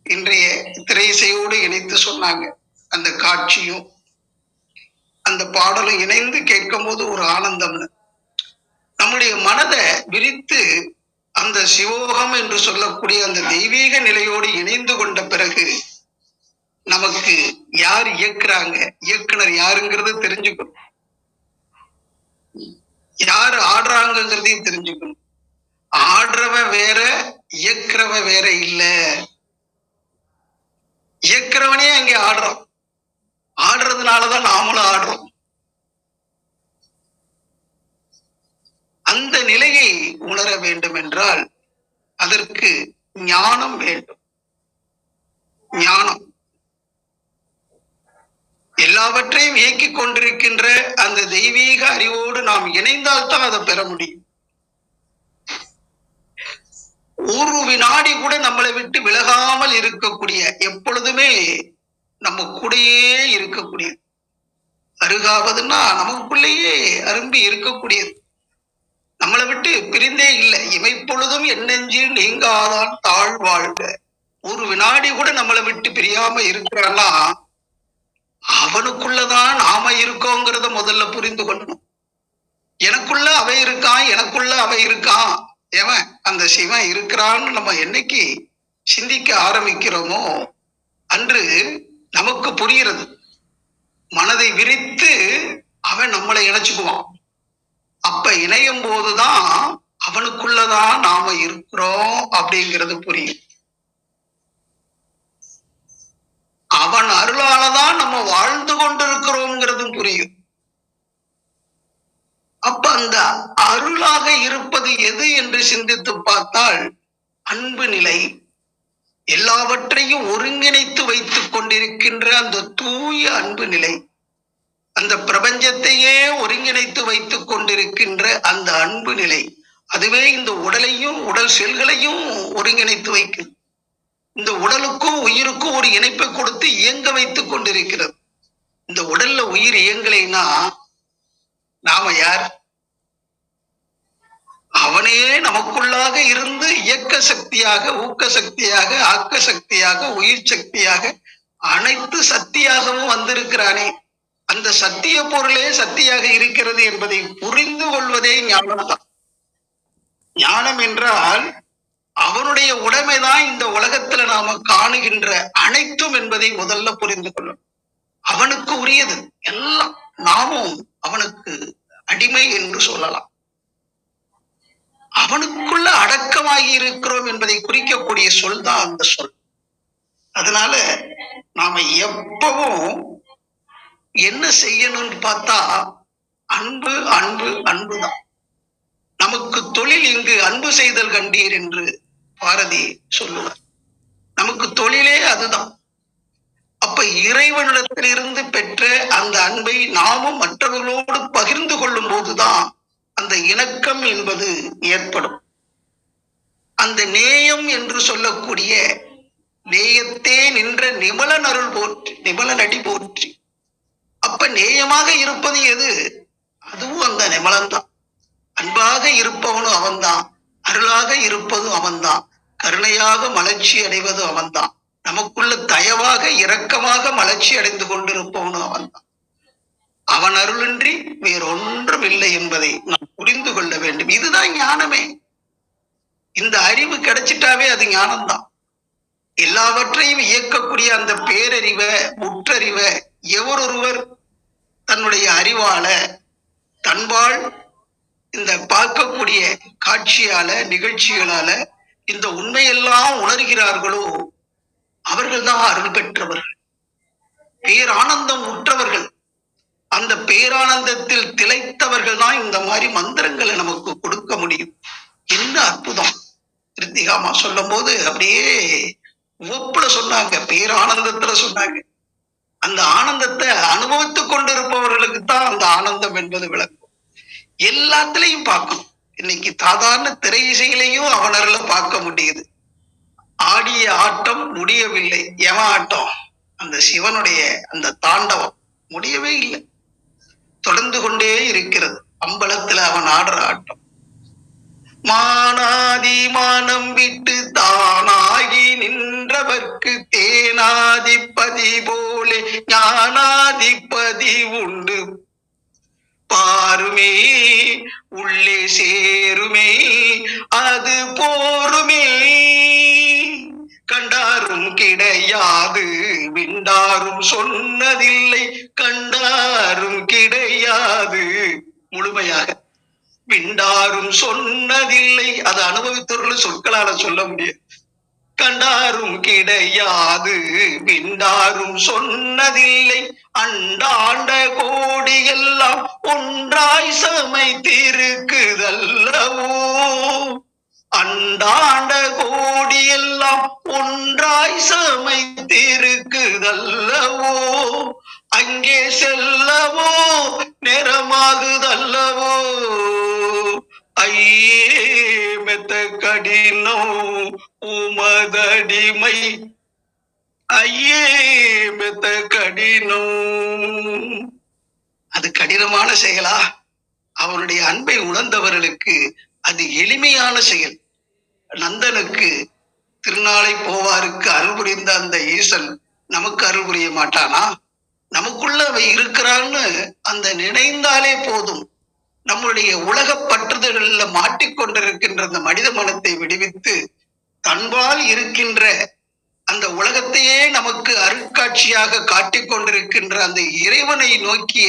இன்றைய திரையிசையோடு இணைத்து சொன்னாங்க. அந்த காட்சியும் அந்த பாடலும் இணைந்து கேட்கும் போது ஒரு ஆனந்தம். நம்முடைய மனதை விரித்து அந்த சிவோகம் என்று சொல்லக்கூடிய அந்த தெய்வீக நிலையோடு இணைந்து கொண்ட பிறகு நமக்கு யார் இயக்குறாங்க, இயக்குனர் யாருங்கிறது தெரிஞ்சுக்கணும், யாரு ஆடுறாங்கிறதையும் தெரிஞ்சுக்கணும். ஆடுறவன் வேற, இயக்குறவன் வேற இல்ல. இயக்குறவனே அங்கே ஆடுறான், ஆடுறதுனாலதான் நாமளும் ஆடுறோம். அந்த நிலையை உணர வேண்டும் என்றால் அதற்கு ஞானம் வேண்டும். ஞானம் எல்லாவற்றையும் இயக்கிக் கொண்டிருக்கின்ற அந்த தெய்வீக அறிவோடு நாம் இணைந்தால்தான் அதை பெற முடியும். ஒரு வினாடி கூட நம்மளை விட்டு விலகாமல் இருக்கக்கூடிய, எப்பொழுதுமே நம்ம கூடயே இருக்கக்கூடிய, அருகாவதுன்னா நமக்குள்ளேயே அரும்பி இருக்கக்கூடியது, நம்மளை விட்டு பிரிந்தே இல்லை. இமைப்பொழுதும் என்னெஞ்சில் நீங்காதான் தாழ்வாழ்க. ஒரு வினாடி கூட நம்மளை விட்டு பிரியாம இருக்கிறான்னா அவனுக்குள்ளதான் நாம இருக்கோங்கிறத முதல்ல புரிந்து கொள்ளணும். எனக்குள்ள அவ இருக்கான், எனக்குள்ள அவ இருக்கான், ஏவன் அந்த சிவன் இருக்கிறான்னு நம்ம என்னைக்கு சிந்திக்க ஆரம்பிக்கிறோமோ அன்று நமக்கு புரிகிறது. மனதை விரித்து அவன் நம்மளை இணைச்சுக்குவான். அப்ப இணையும் போதுதான் அவனுக்குள்ளதான் நாம இருக்கிறோம் அப்படிங்கிறது புரியும். அவன் அருளாலதான் நம்ம வாழ்ந்து கொண்டிருக்கிறோம்ங்கிறதும் புரியும். அப்ப அந்த அருளாக இருப்பது எது என்று சிந்தித்து பார்த்தால் அன்பு நிலை, எல்லாவற்றையும் ஒருங்கிணைத்து வைத்துக் கொண்டிருக்கின்ற அந்த தூய அன்பு நிலை, அந்த பிரபஞ்சத்தையே ஒருங்கிணைத்து வைத்துக் கொண்டிருக்கின்ற அந்த அன்பு நிலை, அதுவே இந்த உடலையும் உடல் செல்களையும் ஒருங்கிணைத்து வைக்கும். இந்த உடலுக்கும் உயிருக்கும் ஒரு இணைப்பை கொடுத்து இயங்க வைத்துக் கொண்டிருக்கிறது. இந்த உடல்ல உயிர் இயங்கலைன்னா நாம யார்? அவனே நமக்குள்ளாக இருந்து இயக்க சக்தியாக, ஊக்க சக்தியாக, ஆக்க சக்தியாக, உயிர் சக்தியாக, அனைத்து சக்தியாகவும் வந்திருக்கிறானே. அந்த சத்திய பொருளே சக்தியாக இருக்கிறது என்பதை புரிந்து கொள்வதே ஞானம்தான். ஞானம் என்றால் அவனுடைய உடைமைதான் இந்த உலகத்துல நாம காணுகின்ற அனைத்தும் என்பதை முதல்ல புரிந்து கொள்ளும். அவனுக்கு உரியது எல்லாம், நாமும் அவனுக்கு அடிமை என்று சொல்லலாம். அவனுக்குள்ள அடக்கமாகி இருக்கிறோம் என்பதை குறிக்கக்கூடிய சொல் தான் அந்த சொல். அதனால நாம எப்பவும் என்ன செய்யணும்னு பார்த்தா அன்பு அன்பு அன்புதான். நமக்கு தொழில் இங்கு அன்பு செய்தல் கண்டீர் என்று பாரதி சொல்லுவார். நமக்கு தொழிலே அதுதான். அப்ப இறைவனிடத்திலிருந்து பெற்ற அந்த அன்பை நாமும் மற்றவர்களோடு பகிர்ந்து கொள்ளும் போதுதான் அந்த இணக்கம் என்பது ஏற்படும். அந்த நேயம் என்று சொல்லக்கூடிய நேயத்தே நின்ற நிமலன் அருள் போற்றி, நிமலன் அடி போற்றி. அப்ப நேயமாக இருப்பது எது? அதுவும் அந்த நிமலன் தான். அன்பாக இருப்பவனும் அவன்தான், அருளாக இருப்பதும் அவன்தான், கருணையாக மலர்ச்சி அடைவது அவன்தான், நமக்குள்ள தயவாக இரக்கமாக மலர்ச்சி அடைந்து கொண்டிருப்பவனும் அவன்தான். அவன் அருளின்றி வேறொன்றும் இல்லை என்பதை நாம் புரிந்து கொள்ள வேண்டும். இதுதான் ஞானமே. இந்த அறிவு கிடைச்சிட்டாவே அது ஞானம்தான். எல்லாவற்றையும் இயக்கக்கூடிய அந்த பேரறிவை, முற்றறிவை எவரொருவர் தன்னுடைய அறிவால, தன்பால், இந்த பார்க்கக்கூடிய காட்சியால, நிகழ்ச்சிகளால இந்த உண்மையெல்லாம் உணர்கிறார்களோ அவர்கள் தான் அருள் பெற்றவர்கள், பேரானந்தம் உற்றவர்கள். அந்த பேரானந்தத்தில் திளைத்தவர்கள் தான் இந்த மாதிரி மந்திரங்களை நமக்கு கொடுக்க முடியும். என்ன அற்புதம்! கிருத்திகாமா சொல்லும் போது அப்படியே உவப்புல சொன்னாங்க, பேரானந்தத்துல சொன்னாங்க. அந்த ஆனந்தத்தை அனுபவித்துக் கொண்டிருப்பவர்களுக்கு தான் அந்த ஆனந்தம் என்பது விளக்கும். எல்லாத்திலையும் பார்க்கணும். இன்னைக்கு சாதாரண திரை இசையிலையும் அவனர்ல பார்க்க முடியுது. ஆடிய ஆட்டம் முடியவில்லை. எவன் ஆட்டம்? அந்த சிவனுடைய அந்த தாண்டவம் முடியவே இல்லை, தொடர்ந்து கொண்டே இருக்கிறது. அம்பலத்துல அவன் ஆடுற ஆட்டம். மானாதி மானம் விட்டு தானாகி நின்றவர்க்கு தேனாதிபதி போலே ஞானாதிபதி உண்டு பாருமே, உள்ளே சேருமே, அது போருமே. கண்டாரும் கிடையாது விண்டாரும் சொன்னதில்லை, கண்டாரும் கிடையாது முழுமையாக, விண்டாரும் சொன்னதில்லை. அது அனுபவித்தவர்கள் சொற்களால சொல்ல முடியும். கண்டாரும் கிடையாது விண்டாரும் சொன்னதில்லை, அண்டாண்ட கோடி எல்லாம் ஒன்றாய் சமைத்திருக்குதல்லவோ, அண்டாண்ட கோடி எல்லாம் ஒன்றாய் சமைத்திருக்குதல்லவோ, அங்கே செல்லவோ நேரமாகுதல்லவோ, ஐயே மெத்த கடினோ உமதடிமை, ஐயே மெத்த கடினோ. அது கடினமான செயலா? அவருடைய அன்பை உணர்ந்தவர்களுக்கு அது எளிமையான செயல். நந்தனுக்கு திருநாளை போவாருக்கு அருள் புரிந்த அந்த ஈசன் நமக்கு அருள் புரிய மாட்டானா? நமக்குள்ள அவை இருக்கிறான்னு அந்த நினைந்தாலே போதும். நம்முடைய உலக பற்றுதல்ல மாட்டிக்கொண்டிருக்கின்ற அந்த மனித மனத்தை விடுவித்து தன்பால் இருக்கின்ற அந்த உலகத்தையே நமக்கு அருட்காட்சியாக காட்டிக் கொண்டிருக்கின்ற அந்த இறைவனை நோக்கிய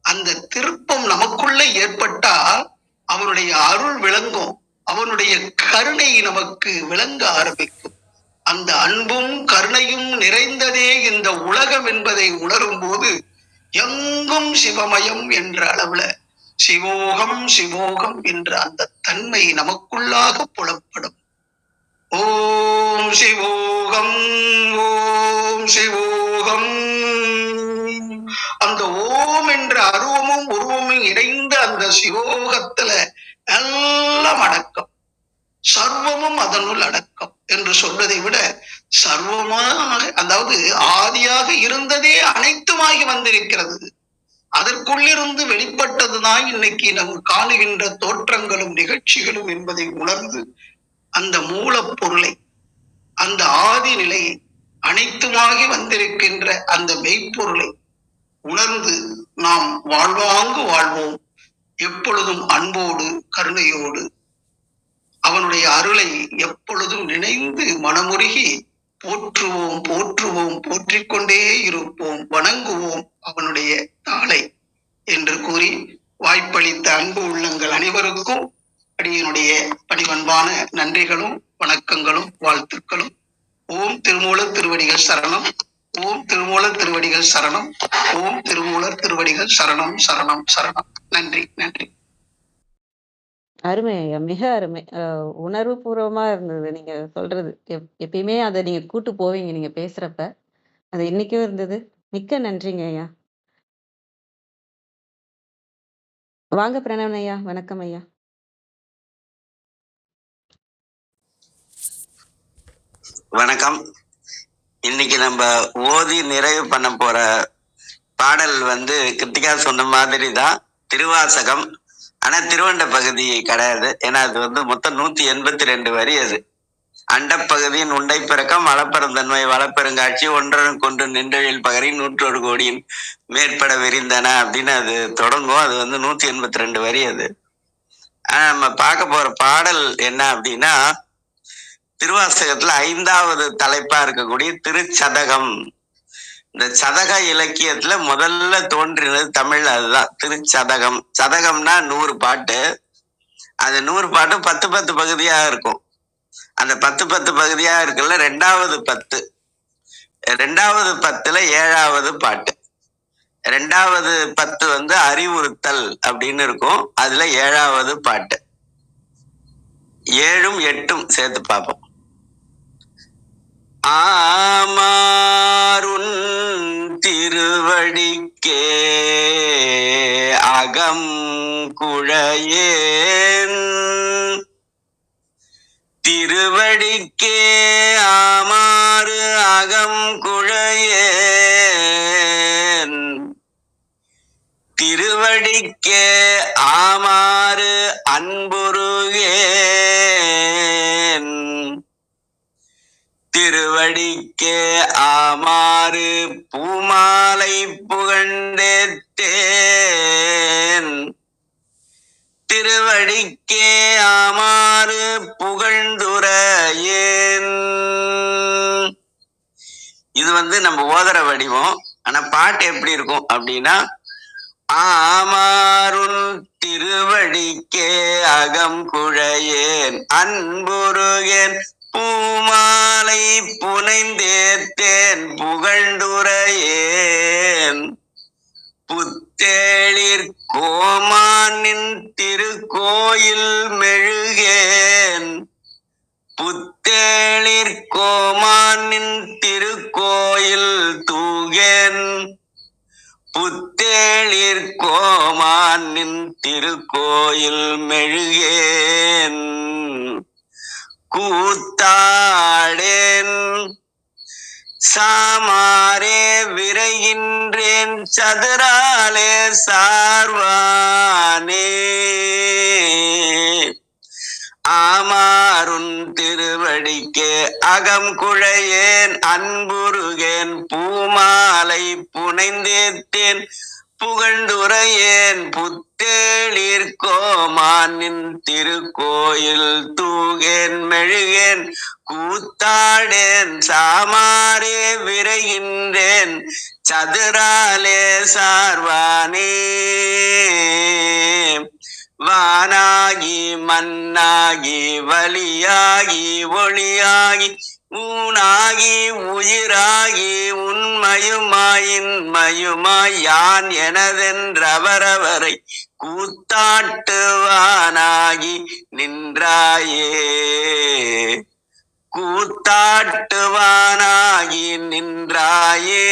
அந்த திருப்பம் நமக்குள்ள ஏற்பட்டால் அவனுடைய அருள் விளங்கும், அவனுடைய கருணை நமக்கு விளங்க ஆரம்பிக்கும். அந்த அன்பும் கருணையும் நிறைந்ததே இந்த உலகம் என்பதை உணரும் போது எங்கும் சிவமயம் என்ற அளவுல சிவோகம் சிவோகம் என்ற அந்த தன்மை நமக்குள்ளாக புலப்படும். ஓம் சிவோகம், ஓம் சிவோகம். அந்த ஓம் என்ற அருவமும் உருவமும் இணைந்த அந்த சிவோகத்துல எல்லாம் அடக்கம், சர்வமும் அதனுள் அடக்கம் என்று சொல்வதை விட சர்வமாக, அதாவது ஆதியாக இருந்ததே அனைத்துமாகி வந்திருக்கிறது. அதற்குள்ளிருந்து வெளிப்பட்டதுதான் இன்னைக்கு நாம் காணுகின்ற தோற்றங்களும் நிகழ்ச்சிகளும் என்பதை உணர்ந்து அந்த மூலப்பொருளை, அந்த ஆதி நிலையை, அனைத்துமாகி வந்திருக்கின்ற அந்த மெய்ப்பொருளை உணர்ந்து நாம் வாழ்வாங்கு வாழ்வோம். எப்பொழுதும் அன்போடு கருணையோடு அவனுடைய அருளை எப்பொழுதும் நினைந்து மனமுருகி போற்றுவோம் போற்றுவோம், போற்றிக்கொண்டே இருப்போம், வணங்குவோம் அவனுடைய தாளை என்று கூறி வாய்ப்பளித்த அன்பு உள்ளங்கள் அனைவருக்கும் அடியனுடைய பணிவன்பான நன்றிகளும் வணக்கங்களும் வாழ்த்துக்களும். ஓம் திருமூலர் திருவடிகள் சரணம், ஓம் திருமூலர் திருவடிகள் சரணம், ஓம் திருமூலர் திருவடிகள் சரணம் சரணம் சரணம். நன்றி நன்றி. அருமை ஐயா, மிக அருமை. உணர்வு பூர்வமா இருந்தது நீங்க சொல்றது. எப்பயுமே அதை நீங்க கூட்டு போவீங்க நீங்க பேசுறப்ப. அது இன்னைக்கும் இருந்தது. மிக்க நன்றிங்க ஐயா. வாங்க பிரணவன் ஐயா, வணக்கம் ஐயா. வணக்கம். இன்னைக்கு நம்ம ஓதி நிறைவு பண்ண போற பாடல் கிருத்திகா சொன்ன மாதிரி தான் திருவாசகம். ஆனா திருவண்ட பகுதி கிடையாது. ஏன்னா அது மொத்தம் 182 வரி. அது அண்டப்பகுதியின் உண்டை பிறக்கம் அளப்பெருந்தன்மை வளப்பெருங்காட்சி ஒன்றன் கொண்டு நின்றழில் பகரி 101 கோடியின் மேற்பட விரிந்தன அப்படின்னு அது தொடங்கும். அது 182 வரி. அது நம்ம பார்க்க போற பாடல் என்ன அப்படின்னா, திருவாசகத்துல 5வது தலைப்பா இருக்கக்கூடிய திருச்சதகம். இந்த சதக இலக்கியத்துல முதல்ல தோன்றினது தமிழ்ல, அதுதான் திருச்சதகம். சதகம்னா 100 பாட்டு. அது 100 பாட்டு 10 பகுதியா இருக்கும். அந்த 10 பகுதியா இருக்குல்ல, 2வது 10, 2வது 10ல 7வது பாட்டு. 2வது 10 அறிவுறுத்தல் அப்படின்னு இருக்கும். அதுல 7வது பாட்டு. 7ம் 8ம் சேர்த்து பார்ப்போம். ஆமாருன் திரு திருவடிக்கே அகம் குழையேன் திருவடிக்கே ஆமாறு அகம் குழையேன் திருவடிக்கே ஆமாறு அன்புருகேன் திருவடிக்கே ஆமாறு பூமாலை புகழ்ந்தேத்தேன் திருவடிக்கே ஆமாறு புகழ்ந்துரையேன். இது நம்ம ஓதர வடிவம். ஆனா பாட்டு எப்படி இருக்கும் அப்படின்னா, ஆமாறுன் திருவடிக்கே அகம் குழையேன் அன்புருகேன் பூமாலை புனைந்தேத்தேன் புகழ்ந்துரையேன் புத்தேளிர் கோமானின் திருக்கோயில் மெழுகேன் புத்தேளிர் கோமானின் திருக்கோயில் தூகேன் புத்தேளிர் கோமானின் திருக்கோயில் மெழுகேன் கூத்தாடேன் சாமாரே விரைகின்றேன் சதுராலே சார்வானே ஆமாறுன் திருவடிக்கே அகம் குழையேன் அன்புருகேன் பூமாலை புனைந்தேத்தேன் புகழ்ந்துரையேன் புத்தேளிர் கோமானின் திருக்கோயில் தூகேன் மெழுகேன் கூத்தாடேன் சாமாரே விரைகின்றேன் சதுராலே சார்வானே வானாகி மண்ணாகி வலியாகி ஒளியாகி ஊனாகி உயிராகி உண்மையுமாய் யான் எனதென்றவரவரை கூத்தாட்டுவானாகி நின்றாயே கூத்தாட்டுவானாகி நின்றாயே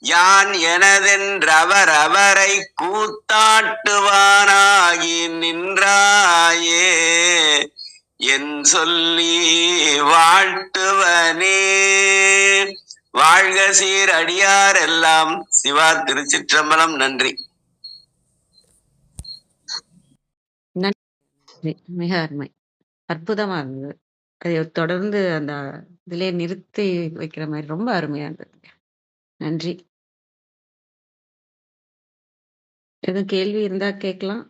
யான் எனதென்றவரவரை கூத்தாட்டுவானாகி நின்றாயே என் சொல்லி வாழ்த்துவனே. வாழ்க சீர் அடியார் எல்லாம். சிவா திருச்சிற்றம்பலம். நன்றி. மிக அருமை, அற்புதமா இருந்தது. அதை தொடர்ந்து அந்த இதிலே நிறுத்தி வைக்கிற மாதிரி ரொம்ப அருமையா இருந்தது. நன்றி. எதுவும் கேள்வி இருந்தா கேட்கலாம்.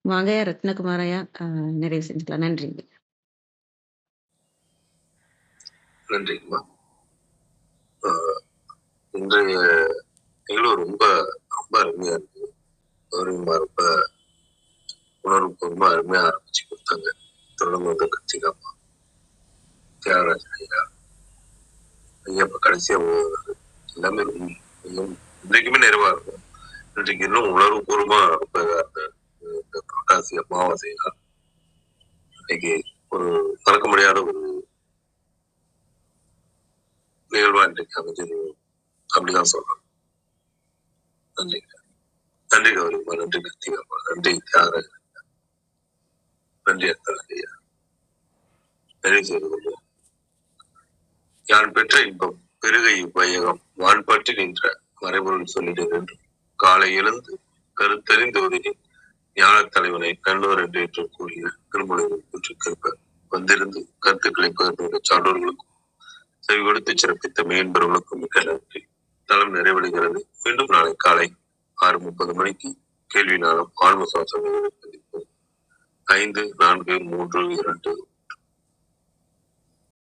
வாங்கயா ரத்னகுமாரையா, நிறைவு செஞ்சுக்கலாம். நன்றிங்க. நன்றிங்கம்மா. இன்றைய நிகழ்வு ரொம்ப ரொம்ப அருமையா இருக்கு. கௌரவமா ரொம்ப உணர்வுபூர்வமா அருமையா ஆரம்பிச்சு கொடுத்தாங்க. தொடர்ந்து கட்சிகாமா தியாகராஜன் ஐயா இப்ப கடைசியா எல்லாமே இன்றைக்குமே நிறைவா இருக்கும். இன்றைக்கு இன்னும் உணர்வுபூர்வமா ரொம்ப புரட்டாசி அமாவாசையா இன்னைக்கு ஒரு மறக்க முடியாத ஒரு நிகழ்வா இன்றைக்கு அமைஞ்சது அப்படிதான் சொல்லலாம். நன்றி நன்றி கௌரிமா, நன்றி கத்திகாமா, நன்றி தியாகராஜன், நன்றி அத்தகையா. நிறைவு செய்து கொள்வோம். யான் பெற்ற இன்பம் பெருகை வையகம் வான்பற்றி நின்ற மறைபொருள் சொல்லிடுகின்ற காலை எழுந்து கருத்தறிந்து ஒதுங்கின் ஞான தலைவனை கண்ணூர் என்று ஏற்று கூறிய திருமலையை கூற்றுக்கேற்ப வந்திருந்து கருத்துக்களை பகிர்ந்துள்ள சான்றோர்களுக்கும் செவி கொடுத்து சிறப்பித்த மேன்பெருவர்களுக்கும் மிக நன்றி. தளம் நிறைவடைகிறது. மீண்டும் நாளை காலை 6:30 மணிக்கு கேள்வி நாளம் ஆன்ம சுவாசம் 5, 4, 3, 2